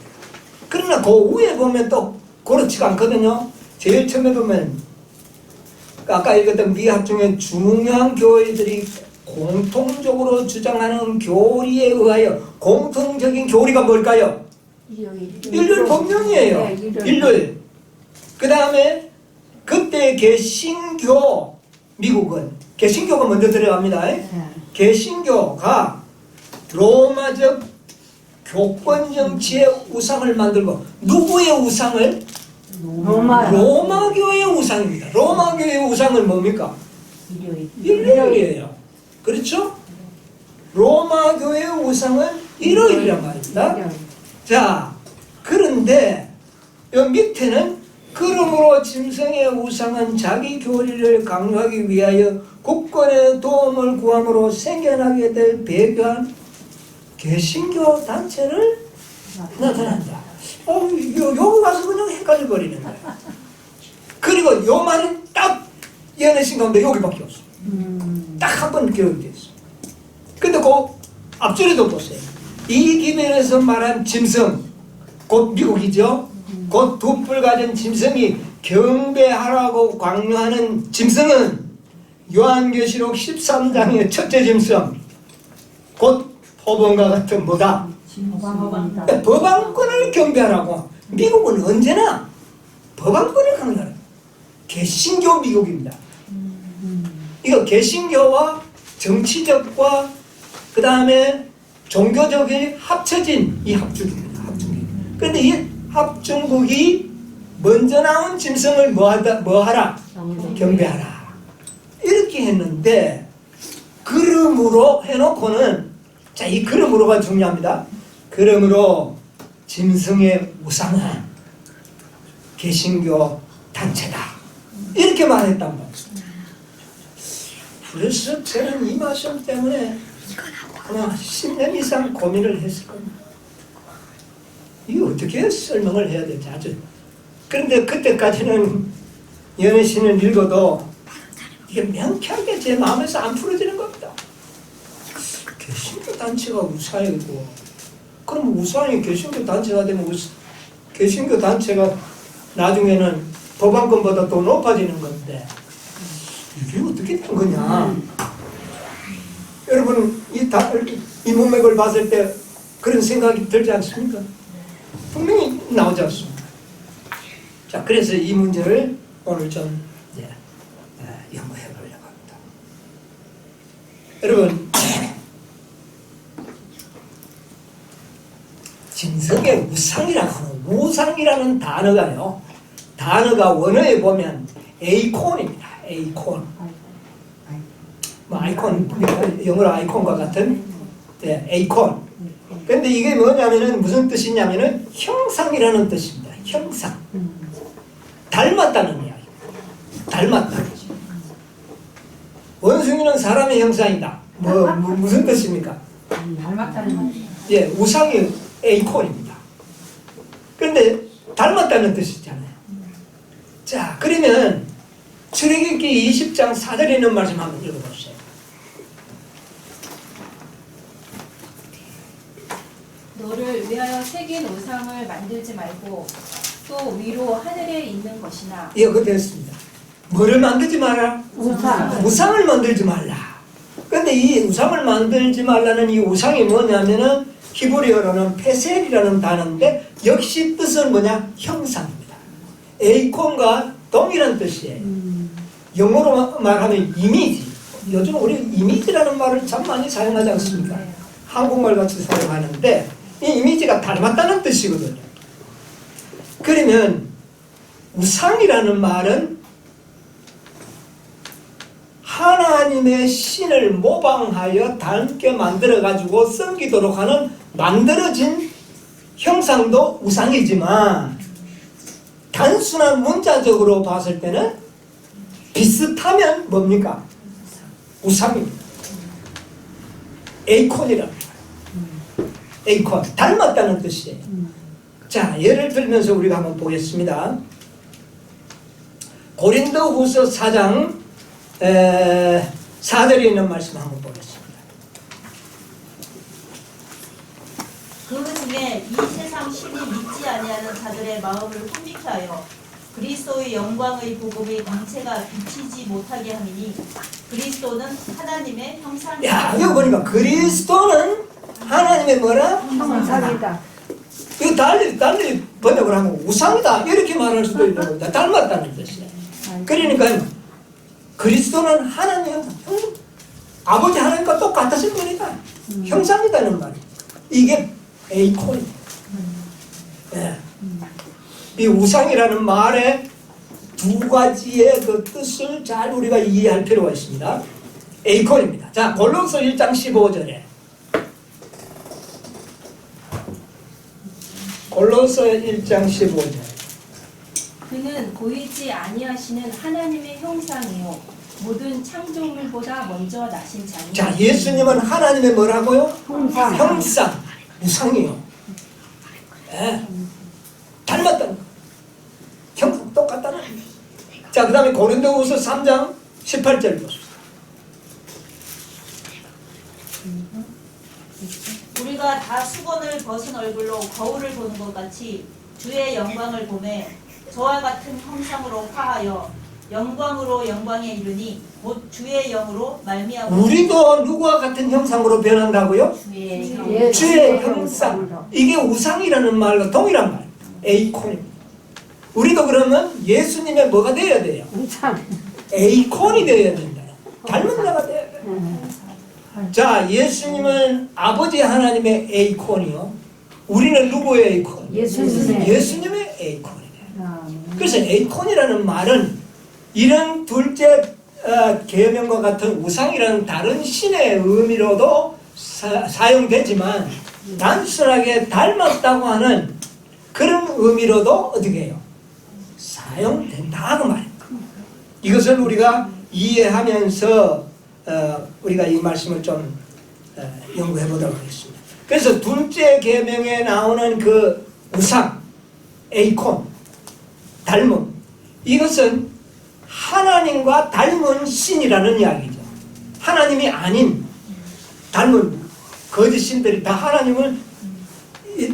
그러나 그 위에 보면 또 그렇지가 않거든요. 제일 처음에 보면 아까 읽었던 미학 중에 중요한 교회들이 공통적으로 주장하는 교리에 의하여 공통적인 교리가 뭘까요? 일요일 법령이에요. 네, 일요일. 그 다음에 그때 개신교, 미국은 개신교가 먼저 들어갑니다. 개신교가 로마적 교권 정치의 우상을 만들고, 누구의 우상을? 로마교의 우상입니다. 로마교의 우상은 뭡니까? 일요일이에요. 그렇죠? 로마교의 우상은 일요일이란 말입니다. 자, 그런데 여기 밑에는 그러므로 짐승의 우상은 자기 교리를 강요하기 위하여 국권의 도움을 구함으로 생겨나게 될 배교한 개신교 단체를 나타난다. 여기 가서 그냥 헷갈려 버리는 거야. 그리고 요 말은 딱 연애신 가운데 여기밖에 없어. 딱 한 번 기록되어 있어. 근데 그 앞줄에도 보세요. 이 기면에서 말한 짐승, 곧 미국이죠. 곧 두 뿔 가진 짐승이 경배하라고 강요하는 짐승은 요한계시록 13장의 첫째 짐승, 곧 법원과 같은 뭐다? 법안권을 경배하라고. 미국은 언제나 법안권을 강요하라. 개신교 미국입니다. 이거 개신교와 정치적과 그 다음에 종교적이 합쳐진 이 합중입니다. 그런데 이 합중국이 먼저 나온 짐승을 뭐하라? 경배하라. 이렇게 했는데, 그러므로 해놓고는, 자, 이 그러므로가 중요합니다. 그러므로 짐승의 우상은 개신교 단체다. 이렇게 말했단 말이에요. 그래서 저는 이 말씀 때문에 아마 10년 이상 고민을 했을 겁니다. 이거 어떻게 설명을 해야 될지 아주. 그런데 그때까지는 연애신을 읽어도 이게 명쾌하게 제 마음에서 안 풀어지는 겁니다. 개신교 단체가 우상이고, 그럼 우상이 개신교 단체가 되면 개신교 단체가 나중에는 법안권보다 더 높아지는 건데 이게 어떻게 된 거냐? 여러분 이 문맥을 봤을 때 그런 생각이 들지 않습니까? 분명히 나오지 않습니까? 자, 그래서 이 문제를 오늘 좀 연구해 보려고 합니다. 여러분, 짐승의 우상이라는 단어가요. 단어가 원어에 보면 에이콘입니다. 에이콘. 뭐 아이콘, 영어로 아이콘과 같은 에이콘. 근데 이게 뭐냐면은 무슨 뜻이냐면은 형상이라는 뜻입니다. 형상. 닮았다는 이야기. 닮았다. 원숭이는 사람의 형상이다. 무슨 뜻입니까? 닮았다는 말이에요. 예, 우상이 에이콘입니다. 그런데 닮았다는 뜻이잖아요. 자, 그러면 출애굽기 20장 4절에 있는 말씀 한번 읽어보세요. 너를 위하여 새긴 우상을 만들지 말고 또 위로 하늘에 있는 것이나. 예, 그거 됐습니다. 뭐를 만들지 마라? 우상을 만들지 말라. 근데 이 우상을 만들지 말라는 이 우상이 뭐냐면은 히브리어로는 페셀이라는 단어인데 역시 뜻은 뭐냐? 형상입니다. 에이콘과 동일한 뜻이에요. 영어로 말하면 이미지. 요즘 우리 이미지라는 말을 참 많이 사용하지 않습니까? 한국말 같이 사용하는데 이 이미지가 닮았다는 뜻이거든요. 그러면 우상이라는 말은 하나님의 신을 모방하여 닮게 만들어가지고 섬기도록 하는 만들어진 형상도 우상이지만 단순한 문자적으로 봤을 때는 비슷하면 뭡니까? 우상입니다. 에이콘이랍니다. 에이콘, 닮았다는 뜻이에요. 자, 예를 들면서 우리가 한번 보겠습니다. 고린도후서 4장 4절에 있는 말씀 한번 보겠습니다. 그 중에 이 세상 신이 믿지 아니하는 자들의 마음을 혼미케 하여 그리스도의 영광의 복음의 광채가 비치지 못하게 하니 그리스도는 하나님의 형상이다. 야, 여기 보니까 그리스도는 하나님의 뭐라? 형상이다. 이거 달리 번역을 하면 우상이다 이렇게 말할 수도 있는 겁니다. 닮았다는 뜻이에요. 그러니까 그리스도는 하나님 아버지 하나님과 똑같으신 분이다. 형상이다는 말이에요. 이게 에이콘입니다. 예. 이 우상이라는 말에 두 가지의 그 뜻을 잘 우리가 이해할 필요가 있습니다. 에이콘입니다. 자, 골로새 1장 15절에 골로새 1장 15절. 그는 보이지 아니하시는 하나님의 형상이요 모든 창조물보다 먼저 나신 자니. 자, 예수님은 하나님의 뭐라고요? 형상. 형상, 우상이요. 예. 닮았다는 거. 형상 똑같다는 거. 자, 그 다음에 고린도후서 3장 18절 보십시오. 우리가 다 수건을 벗은 얼굴로 거울을 보는 것 같이 주의 영광을 보매 저와 같은 형상으로 화하여 영광으로 영광에 이르니 곧 주의 영으로 말미암아 우리도 누구와 같은 형상으로 변한다고요? 주의 영 예. 주의 형상. 이게 우상이라는 말과 동일한 말입니다. 에이콘입니다. 우리도 그러면 예수님의 뭐가 되어야 돼요? 형상. 에이콘이 되어야 된다. 닮은 자가 되어야 돼요. 자, 예수님은 아버지 하나님의 에이콘이요. 우리는 누구의 에이콘? 예수님의. 예수님의 에이콘이에요. 그래서 에이콘이라는 말은 이런 둘째 계명과 같은 우상이라는 다른 신의 의미로도 사용되지만 단순하게 닮았다고 하는 그런 의미로도 어떻게 해요? 사용된다 그 말입니다. 이것을 우리가 이해하면서 우리가 이 말씀을 좀 연구해 보도록 하겠습니다. 그래서 둘째 계명에 나오는 그 우상, 에이콘, 닮음, 이것은 하나님과 닮은 신이라는 이야기죠. 하나님이 아닌 닮은 거짓 신들이 다 하나님을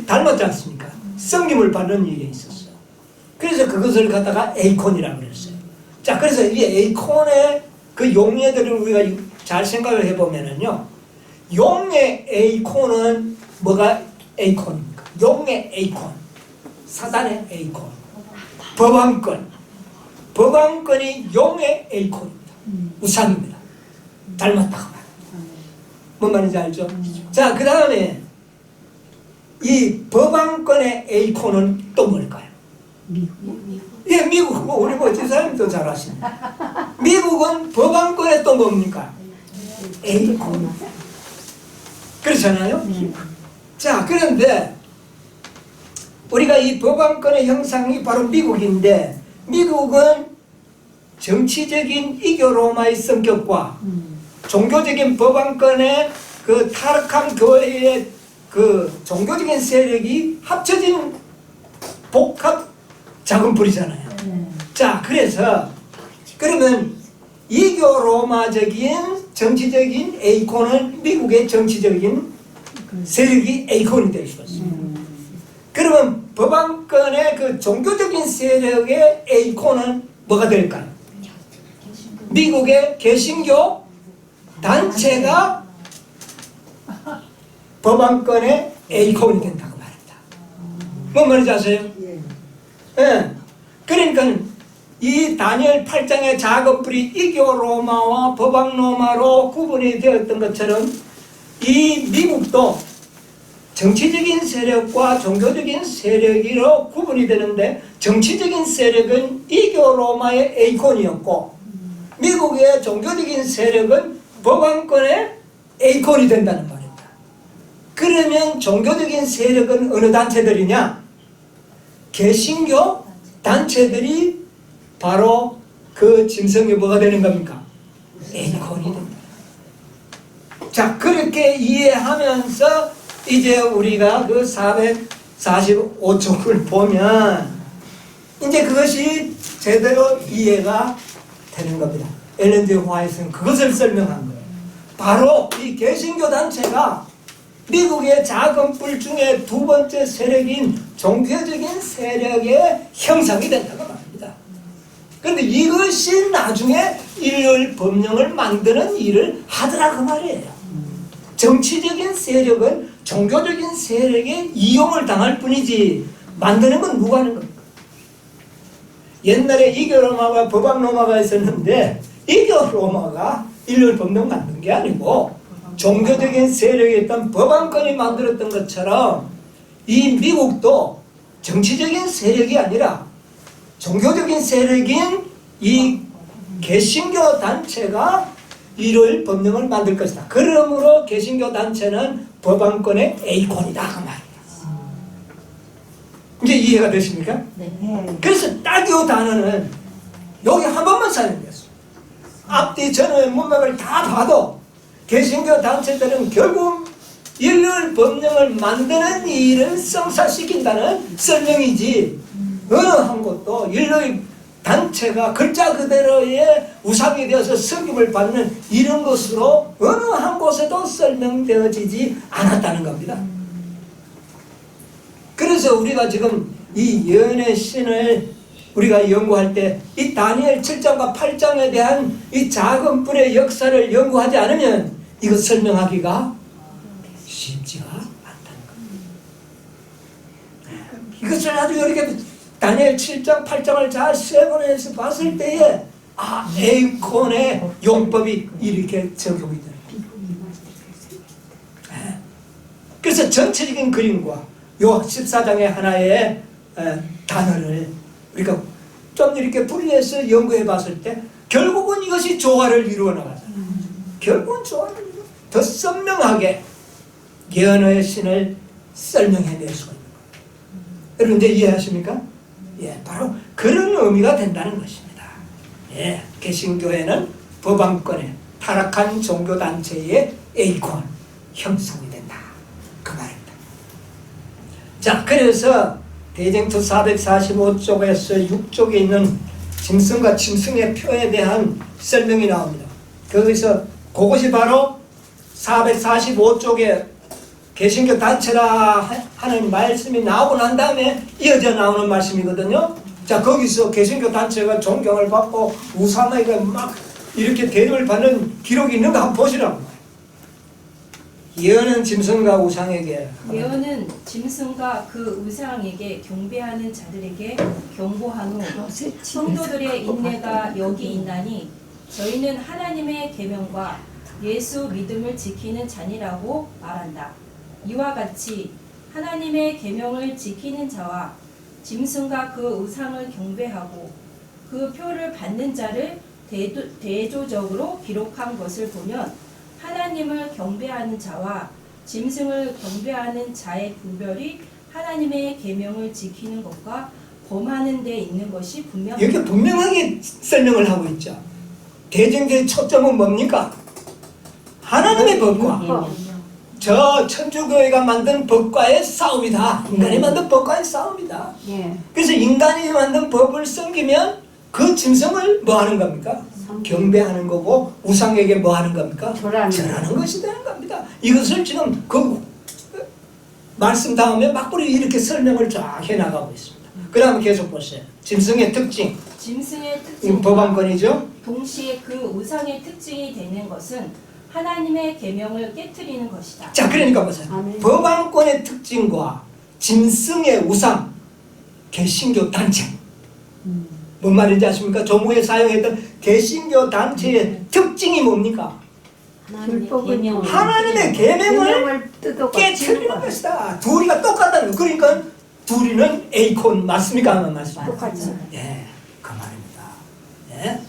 닮았지 않습니까? 섬김을 받는 일이 있었어요. 그래서 그것을 갖다가 에이콘이라고 그랬어요. 자, 그래서 이 에이콘의 그 용례들을 우리가 잘 생각을 해보면은요, 용의 에이콘은 뭐가 에이콘입니까? 용의 에이콘, 사단의 에이콘, 법왕권이 용의 에이콘입니다. 우상입니다. 닮았다고 말합니다. 뭔 말인지 알죠? 자, 그 다음에 이 법왕권의 에이콘은 또 뭘까요? 예, 미국. 우리 뭐 지사님도 잘 아십니다. 미국은 법왕권의 또 뭡니까? 에이콘. 그렇잖아요? 자, 그런데 우리가 이 법왕권의 형상이 바로 미국인데, 미국은 정치적인 이교 로마의 성격과 종교적인 법왕권의 그 타락한 교회의 그 종교적인 세력이 합쳐진 복합 작은 불이잖아요. 자, 그래서 그러면 이교 로마적인 정치적인 에이콘은 미국의 정치적인 세력이 에이콘이 될 수 있습니다. 그러면 법왕권의 그 종교적인 세력의 에이콘은 뭐가 될까요? 미국의 개신교 단체가 법왕권의 에이콘이 된다고 말합니다. 뭔 말인지 아세요? 예. 그러니까 이 다니엘 8장의 작은 불이 이교 로마와 법왕 로마로 구분이 되었던 것처럼 이 미국도 정치적인 세력과 종교적인 세력으로 구분이 되는데, 정치적인 세력은 이교 로마의 에이콘이었고 미국의 종교적인 세력은 법왕권의 에이콘이 된다는 말입니다. 그러면 종교적인 세력은 어느 단체들이냐? 개신교 단체들이 바로 그 짐승이 뭐가 되는 겁니까? 에이콘이 됩니다. 자, 그렇게 이해하면서 이제 우리가 그 445쪽을 보면 이제 그것이 제대로 이해가 되는 겁니다. 엘렌 G. 화이트는 그것을 설명한 거예요. 바로 이 개신교 단체가 미국의 작은 뿔 중에 두 번째 세력인 종교적인 세력의 형상이 된다고 말합니다. 그런데 이것이 나중에 일요일 법령을 만드는 일을 하더라 그 말이에요. 정치적인 세력은 종교적인 세력에 이용을 당할 뿐이지 만드는 건 누가 하는 겁니까? 옛날에 이교 로마가 법학 로마가 있었는데 이교 로마가 인류 법령 만든 게 아니고 종교적인 세력에 있던 법안권이 만들었던 것처럼 이 미국도 정치적인 세력이 아니라 종교적인 세력인 이 개신교 단체가 이를 법령을 만들 것이다. 그러므로 개신교 단체는 법안권의 에이콘이다 그 말이에요. 이제 이해가 되십니까? 네. 그래서 딱 이 단어는 여기 한 번만 사용됐어요. 앞뒤 전후의 문맥을 다 봐도 개신교 단체들은 결국 인류 법령을 만드는 일을 성사시킨다는 설명이지 어느 한 곳도 인류 단체가 글자 그대로의 우상이 되어서 섬김을 받는 이런 것으로 어느 한 곳에도 설명되어지지 않았다는 겁니다. 그래서 우리가 지금 이 예언의 신을 우리가 연구할 때 이 다니엘 7장과 8장에 대한 이 작은 뿔의 역사를 연구하지 않으면 이거 설명하기가 쉽지가 않다는 겁니다. 이것을 아주 이렇게 다니엘 7장, 8장을 잘 세분해서 봤을 때에 에이콘의 용법이 이렇게 적용이 되는 거예요. 그래서 전체적인 그림과 요 14장의 하나의 단어를 우리가 좀 이렇게 분리해서 연구해 봤을 때 결국은 이것이 조화를 이루어 나가잖아요. 결국은 조화를 이루어 더 선명하게 예언의 신을 설명해 낼 수가 있는 거예요. 여러분 이제 이해하십니까? 예, 바로 그런 의미가 된다는 것입니다. 예, 개신교회는 법안권의 타락한 종교단체의 에이콘 형성이 된다. 그 말입니다. 자, 그래서 대쟁투 445쪽에서 6쪽에 있는 짐승과 짐승의 표에 대한 설명이 나옵니다. 거기서 그것이 바로 445쪽에 개신교 단체라 하는 말씀이 나오고 난 다음에 이어져 나오는 말씀이거든요. 자, 거기서 개신교 단체가 존경을 받고 우상에게 막 이렇게 대접을 받는 기록이 있는 거 한번 보시라고. 예언은 짐승과 우상에게 예언은 짐승과 그 우상에게 경배하는 자들에게 경고한 후 성도들의 인내가 여기 있나니 저희는 하나님의 계명과 예수 믿음을 지키는 자니라고 말한다. 이와 같이 하나님의 계명을 지키는 자와 짐승과 그 우상을 경배하고 그 표를 받는 자를 대조적으로 기록한 것을 보면 하나님을 경배하는 자와 짐승을 경배하는 자의 분별이 하나님의 계명을 지키는 것과 범하는 데 있는 것이 분명합니다. 여기 분명하게 설명을 하고 있죠. 대쟁교의 초점은 뭡니까? 하나님의 법과 저 천주교회가 만든 법과의 싸움이다. 인간이 만든 법과의 싸움이다. 예. 그래서 인간이 만든 법을 섬기면 그 짐승을 뭐 하는 겁니까? 경배하는 거고 우상에게 뭐 하는 겁니까? 절하는 것이 되는 겁니다. 이것을 지금 그 말씀 다음에 막부리 이렇게 설명을 쫙 해나가고 있습니다. 그 다음에 계속 보세요. 짐승의 특징. 짐승의 이건 특징과 법안권이죠. 동시에 그 우상의 특징이 되는 것은 하나님의 계명을 깨트리는 것이다. 자, 그러니까 보세요. 아멘. 법안권의 특징과 짐승의 우상, 개신교 단체. 뭔 말인지 아십니까? 조무에 사용했던 개신교 단체의 특징이 뭡니까? 하나님의 계명을 깨트리는 것이다. 둘이가 똑같다는 거. 그러니까 둘이는 에이콘 맞습니까? 안 맞습니까? 똑같죠. 예, 그 말입니다. 예?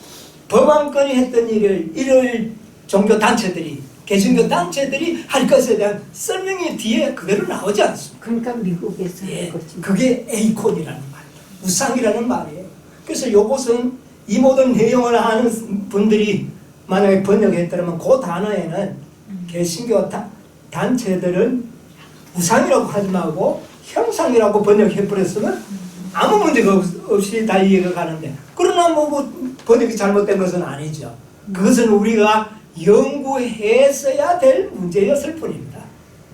법안권이 했던 일을 종교 단체들이, 개신교 단체들이 할 것에 대한 설명이 뒤에 그대로 나오지 않습니다. 그러니까 미국에서 예, 한 거지. 그게 에이콘이라는 말이에요. 우상이라는 말이에요. 그래서 이것은 이 모든 내용을 아는 분들이 만약에 번역했더라면 그 단어에는 개신교 단체들은 우상이라고 하지 말고 형상이라고 번역해버렸으면 아무 문제가 없이 다 이해가 가는데, 그러나 뭐 번역이 잘못된 것은 아니죠. 그것은 우리가 연구했어야 될 문제였을 뿐입니다.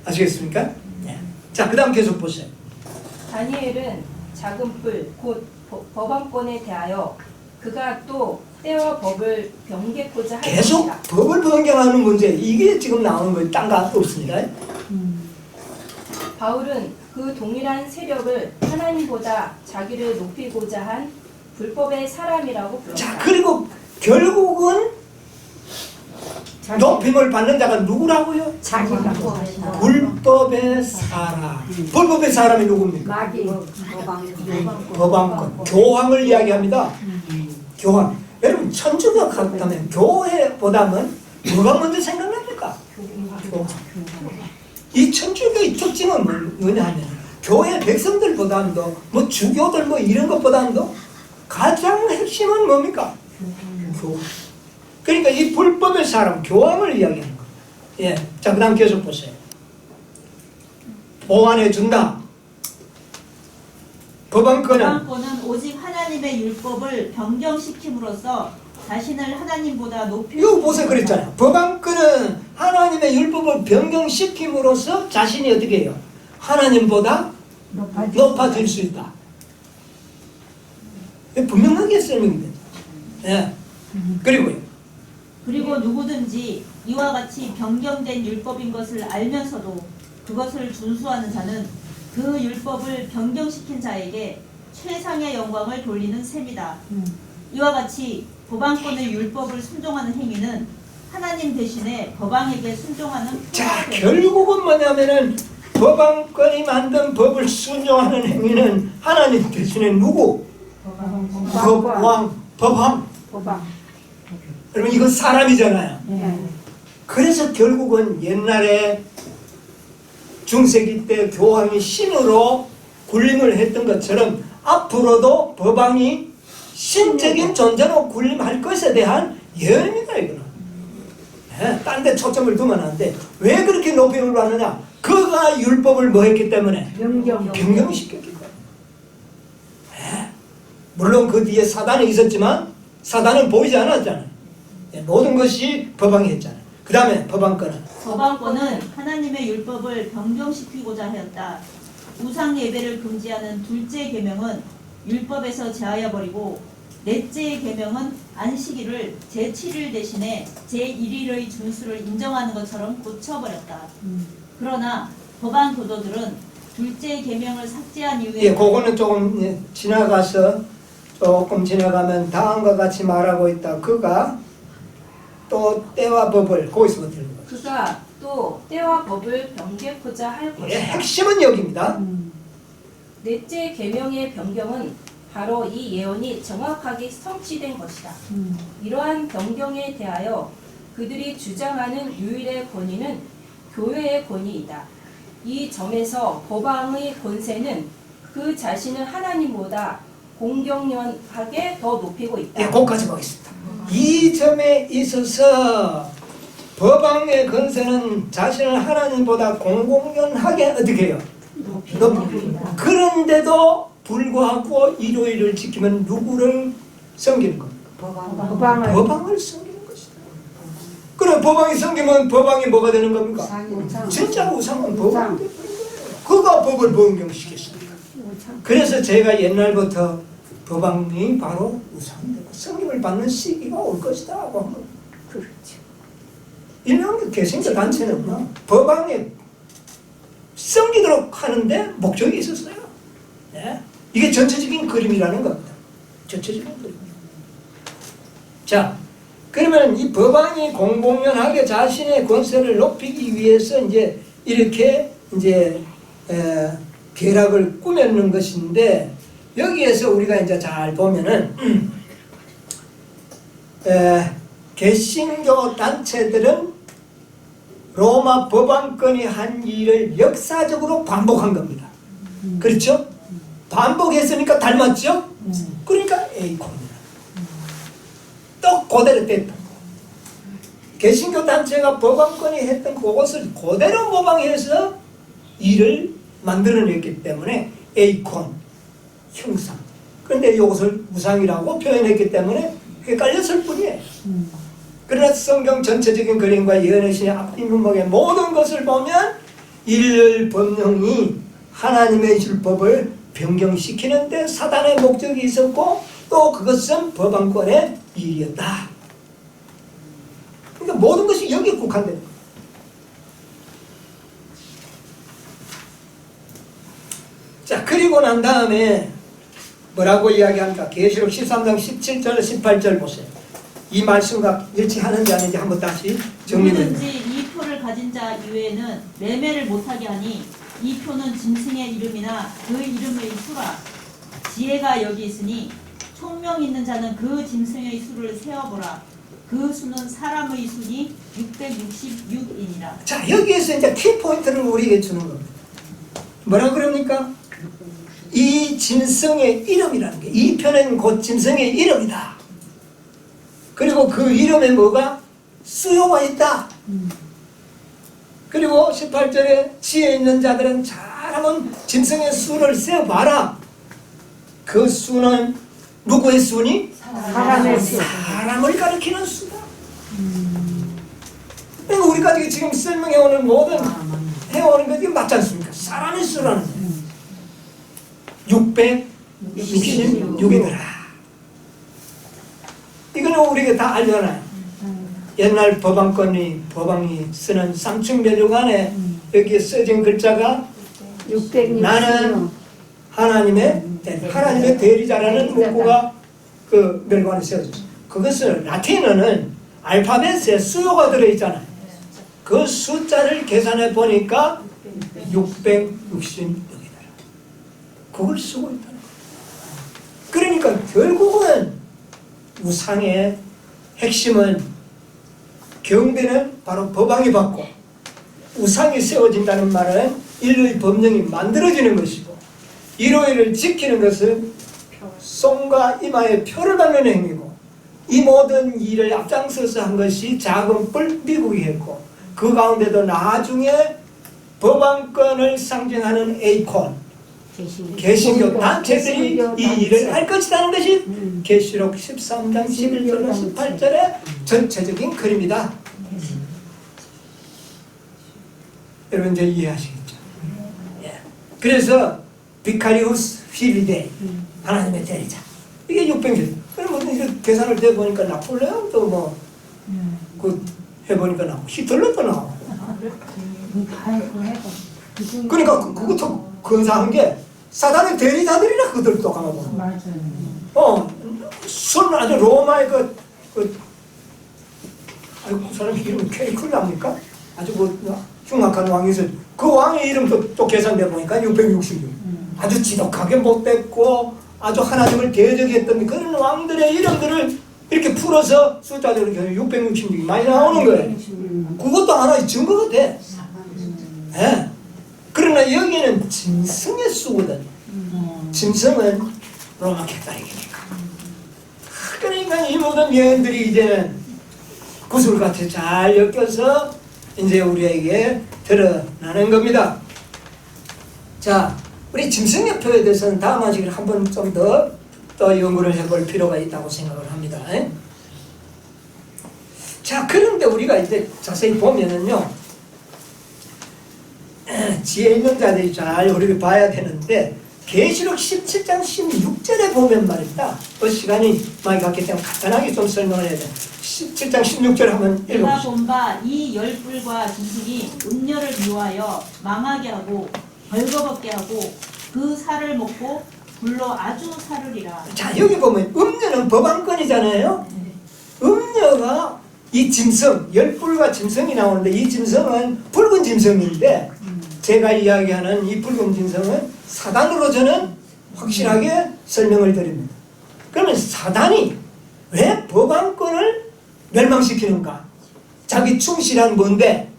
아시겠습니까? 네. 자, 그 다음 계속 보세요. 다니엘은 작은 뿔, 곧 법안권에 대하여 그가 또 때와 법을 변개코자 할 계속 것이다. 법을 변경하는 문제, 이게 지금 나오는 거예요. 딴 거 없습니다. 바울은 그 동일한 세력을 하나님보다 자기를 높이고자 한 불법의 사람이라고 자, 불렀다. 그리고 결국은 높임을 받는 자가 누구라고요? 자기가 불법의 사람. 불법의 사람이 누굽니까? 마귀 법왕권, 교황을 이야기합니다. 교황. 여러분 천주교 같다면 교회보다는 뭐가 먼저 생각납니까? 교황. 이 천주교의 특징은 뭐냐면 교회 백성들보다도 뭐 주교들 뭐 이런 것보다도 가장 핵심은 뭡니까? 교황. 그러니까 이 불법의 사람 교황을 이야기하는 거예요. 예, 자 그다음 계속 보세요. 보완해 준다. 법왕권은 법왕권은 오직 하나님의 율법을 변경시킴으로써 자신을 하나님보다 높이 이거 보세요 그랬잖아요. 법왕권은 하나님의 율법을 변경시킴으로써 자신이 어떻게 해요? 하나님보다 높아질 수 있다. 분명하게 설명됩니다. 예. 그리고 누구든지 이와 같이 변경된 율법인 것을 알면서도 그것을 준수하는 자는 그 율법을 변경시킨 자에게 최상의 영광을 돌리는 셈이다. 이와 같이 법왕권의 율법을 순종하는 행위는 하나님 대신에 법왕에게 순종하는 자 결국은 뭐냐면은 법왕권이 만든 법을 순종하는 행위는 하나님 대신에 누구? 법왕. 여러분 이건 사람이잖아요. 그래서 결국은 옛날에 중세기 때 교황이 신으로 군림을 했던 것처럼 앞으로도 법왕이 신적인 존재로 군림할 것에 대한 예언입니다. 이거는. 네, 딴 데 초점을 두면 안 돼. 왜 그렇게 높임을 받느냐? 그가 율법을 뭐 했기 때문에? 변경시켰기 때문에. 네, 물론 그 뒤에 사단이 있었지만 사단은 보이지 않았잖아요. 네, 모든 것이 법왕이 했잖아요. 그 다음에 법왕권은 하나님의 율법을 변경시키고자 하였다. 우상 예배를 금지하는 둘째 계명은 율법에서 제하여 버리고 넷째 계명은 안식일을 제7일 대신에 제1일의 준수를 인정하는 것처럼 고쳐버렸다. 그러나 법안 교도들은 둘째 계명을 삭제한 이후에 예, 그거는 조금 지나가서 조금 지나가면 다음과 같이 말하고 있다. 그가 또 때와 법을 거기서부터 들는 거죠. 그가 또 때와 법을 변개코자 할 예, 것이다. 핵심은 여기입니다. 넷째 계명의 변경은 바로 이 예언이 정확하게 성취된 것이다. 이러한 변경에 대하여 그들이 주장하는 유일의 권위는 교회의 권위이다. 이 점에서 법왕의 권세는 그 자신을 하나님보다 공경연하게 더 높이고 있다. 예, 거기까지 보겠습니다. 이 점에 있어서 법왕의 권세는 자신을 하나님보다 공공연하게 어떻게 해요? 높입니다. 그런데도 불구하고 일요일을 지키면 누구를 섬기는 겁니까? 법왕을 섬기는 것이다. 그럼 법왕이 섬기면 법왕이 뭐가 되는 겁니까? 진짜 우상은 법왕이 되는 거예요. 그가 법을 변경시켰습니다. 그래서 제가 옛날부터 법왕이 바로 우상되고 섬김을 받는 시기가 올 것이다 하고 한 겁니다. 그렇죠. 일명 개신교 단체는 법왕에 섬기도록 하는데 목적이 있었어요. 네? 이게 전체적인 그림이라는 겁니다. 전체적인 그림. 자, 그러면 이 법왕이 공공연하게 자신의 권세를 높이기 위해서 이제 이렇게 이제 계략을 꾸몄는 것인데 여기에서 우리가 이제 잘 보면은 개신교 단체들은 로마 법왕권이 한 일을 역사적으로 반복한 겁니다. 그렇죠? 반복했으니까 닮았죠? 그러니까 에이콘이라. 또 그대로 됐다. 개신교 단체가 법왕권이 했던 그것을 그대로 모방해서 일을 만들어냈기 때문에 에이콘, 형상. 그런데 이것을 우상이라고 표현했기 때문에 헷갈렸을 뿐이에요. 그러나 성경 전체적인 그림과 예언의 신의 앞뒤 문맥의 모든 것을 보면 일일 법령이 하나님의 율법을 변경시키는데 사단의 목적이 있었고 또 그것은 법왕권의 일이었다. 그러니까 모든 것이 여기에 국한된 거예요. 그리고 난 다음에 뭐라고 이야기합니까? 계시록 13장 17절 18절 보세요. 이 말씀과 일치하는지 아닌지 한번 다시 정리해보세요. 누구든지 이 표를 가진 자 이외에는 매매를 못하게 하니 이 표는 짐승의 이름이나 그 이름의 수라. 지혜가 여기 있으니 총명 있는 자는 그 짐승의 수를 세어보라. 그 수는 사람의 수니 666이니라. 자, 여기에서 이제 키포인트를 우리에게 주는 겁니다. 뭐라 그럽니까? 이 짐승의 이름이라는 게, 이 편은 곧 짐승의 이름이다. 그리고 그 이름에 뭐가? 수요가 있다. 그리고 18절에 지혜 있는 자들은 잘하면 짐승의 수를 세어봐라. 그 수는 누구의 수니? 사람의 수. 사람을 가리키는 수다. 그러니까 우리가 지금 설명해오는 모든 해오는 것이 맞지 않습니까? 사람의 수라는 거예요. 666이더라. 이거는 우리가 다 알잖아요. 옛날 법왕이 쓰는 상충변류관에 여기에 써진 글자가 666. 나는 하나님의 대리자라는 문구가 그 멸관에 세워졌어요. 그것을 라틴어는 알파벳에 수요가 들어있잖아요. 그 숫자를 계산해 보니까 666이더라. 그걸 쓰고 있다는 거예요. 그러니까 결국은 우상의 핵심은, 경배는 바로 법왕이 받고 우상이 세워진다는 말은 인류의 법령이 만들어지는 것이고, 일요일을 지키는 것은 손과 이마에 표를 받는 행위고, 이 모든 일을 앞장서서 한 것이 작은 뿔 미국이 했고, 그 가운데도 나중에 법왕권을 상징하는 에이콘 개신교 단체들이 이 일을 할 것이라는 것이 계시록 13장 11절로 18절의 전체적인 그림이다. 여러분 이제 이해하시겠죠? 예. 그래서 비카리우스 필리데, 하나님의 대리자, 이게 600일. 그럼 뭐 계산을 해보니까 나폴레옹 또 그 해보니까 나오고 히틀러도 나오고. 그러니까 그것도 근사한 게 사단의 대리자들이라 그들도 가만보면. 맞아요. 술 아주 로마의 그 사람 이름이 케이클랍니까? 아주 흉악한 왕이서 그 왕의 이름도 또 계산돼 보니까 666. 아주 지독하게 못됐고 아주 하나님을 대적했던 그런 왕들의 이름들을 이렇게 풀어서 숫자적으로 666이 많이 나오는 거예요. 그것도 하나의 증거가 돼. 예. 그러나 여기는 짐승의 수거든. 짐승은 로마 캐토릭이니까. 그러니까 이 모든 예언들이 이제는 구슬같이 잘 엮여서 이제 우리에게 드러나는 겁니다. 자, 우리 짐승의 표에 대해서는 다음 한 시간에 한 번 좀 더 연구를 해볼 필요가 있다고 생각을 합니다. 자, 그런데 우리가 이제 자세히 보면은요, 지혜 있는 자들이 잘 우리를 봐야 되는데, 계시록 17장 16절에 보면 말이다. 그 시간이 많이 갔기 때문에 간단하게 좀 설명을 해야 돼. 17장 16절 한번 내가 읽어보시죠. 본 바 이 열불과 짐승이 음녀를 미워하여 망하게 하고 벌거벗게 하고 그 살을 먹고 불로 아주 사르리라. 자, 여기 보면 음녀는 법왕권이잖아요. 음녀가 이 짐승, 열불과 짐승이 나오는데, 이 짐승은 붉은 짐승인데, 제가 이야기하는 이 붉은 짐승은 사단으로 저는 확실하게 설명을 드립니다. 그러면 사단이 왜 법왕권을 멸망시키는가? 자기 충실한 뭔데?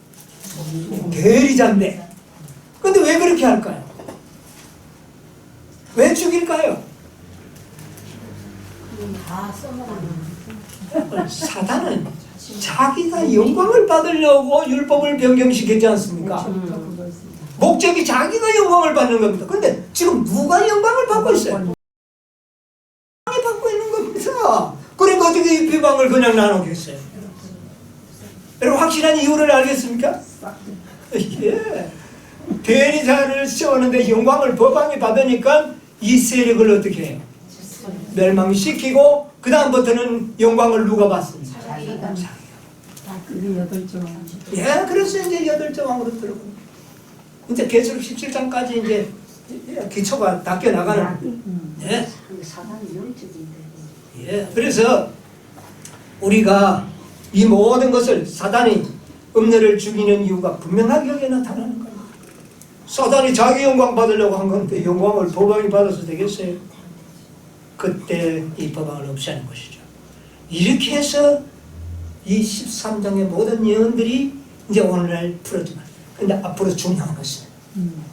대리자인데. 근데 왜 그렇게 할까요? 왜 죽일까요? 사단은 자기가 영광을 받으려고 율법을 변경시키지 않습니까? 목적이 자기가 영광을 받는 겁니다. 근데 지금 누가 영광을 받고 있어요? 비방이 받고 있는 겁니다. 그러니까 어떻게 이 비방을 그냥 나누겠어요? 여러분 확실한 이유를 알겠습니까? 예. 대리자를 세우는데 영광을 법왕이 받으니까 이 세력을 어떻게 해요? 멸망시키고 그 다음부터는 영광을 누가 받습니까? 자기가. 그게 8조. 예, 그래서 이제 8조 왕으로 들어갑니다. 이제 계시록 17장까지 이제 기초가 닦여 나가는. 예. 사단이 영적인데. 예. 그래서 우리가 이 모든 것을 사단이 음녀를 죽이는 이유가 분명하게 여기에 나타나는 거예요. 사단이 자기 영광 받으려고 한 건데 영광을 법왕이 받아서 되겠어요? 그때 이 법왕을 없애는 것이죠. 이렇게 해서 이 13장의 모든 예언들이 이제 오늘날 풀어지만, 근데 앞으로 중요한 것은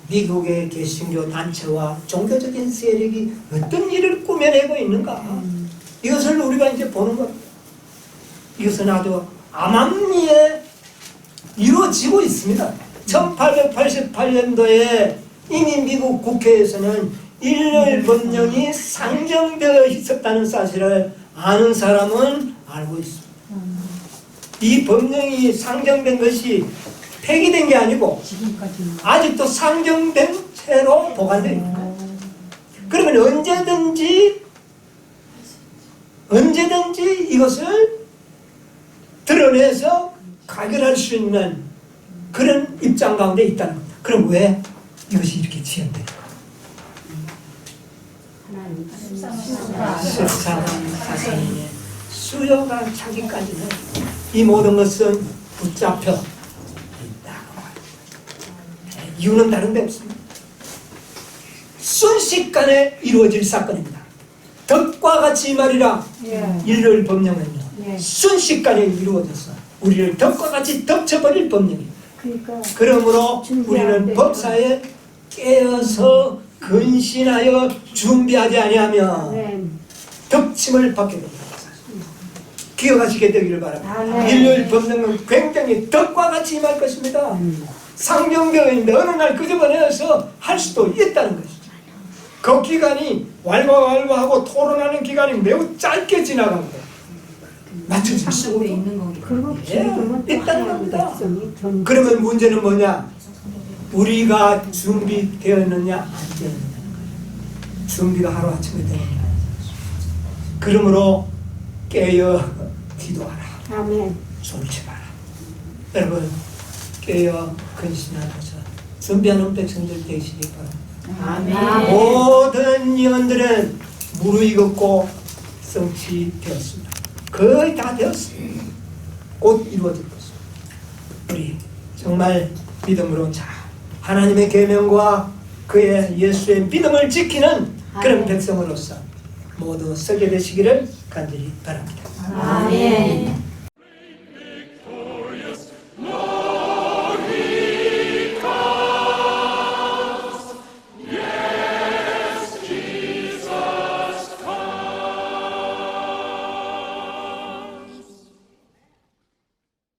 미국의 개신교 단체와 종교적인 세력이 어떤 일을 꾸며내고 있는가, 이것을 우리가 이제 보는 겁니다. 이것은 아주 암암리에 이루어지고 있습니다. 1888년도에 이미 미국 국회에서는 일요일 법령이 상정되어 있었다는 사실을 아는 사람은 알고 있습니다. 이 법령이 상정된 것이 폐기된 게 아니고 아직도 상정된 채로 보관되어 있습니다. 그러면 언제든지 이것을 드러내서 가결할 수 있는 그런 입장 가운데 있다는 겁니다. 그럼 왜 이것이 이렇게 지연될까? 사상의 수요가 차기까지는 이 모든 것은 붙잡혀 있다고 합니다. 이유는 다른 데 없습니다. 순식간에 이루어질 사건입니다. 덕과 같이 이 말이라. 일요일 법령은요, 순식간에 이루어져서 우리를 덕과 같이 덮쳐버릴 법령이에요. 그러니까 그러므로 우리는 법사에 깨어서 근신하여 준비하지 아니하면 덮침을 받게 됩니다. 기억하시게 되기를 바랍니다. 일요일 법령은 굉장히 덕과 같이 임할 것입니다. 상정되어 있는데 어느 날 끄집어내서 할 수도 있다는 것이죠. 그 기간이 왈가왈부하고 토론하는 기간이 매우 짧게 지나갑니다. 맞춰질 수 상정돼 없고. 있는 거기 그리고 예, 지금은 또 있다는 하나님 겁니다. 백성이 그러면 문제는 뭐냐? 우리가 준비되었느냐 안 되었느냐. 준비가 하루아침에 되느냐. 그러므로 깨어 기도하라. 아멘. 소리치 마라. 여러분 깨어 근신하셔서 준비하는 백성들 되시기 바랍니다. 아멘. 모든 예언들은 무르익었고 성취되었습니다. 거의 다 되었습니다. 곧 이루어질 것입니다. 우리 정말 믿음으로 잘 하나님의 계명과 그의 예수의 믿음을 지키는 그런 백성으로서 모두 서게 되시기를 간절히 바랍니다. 아멘.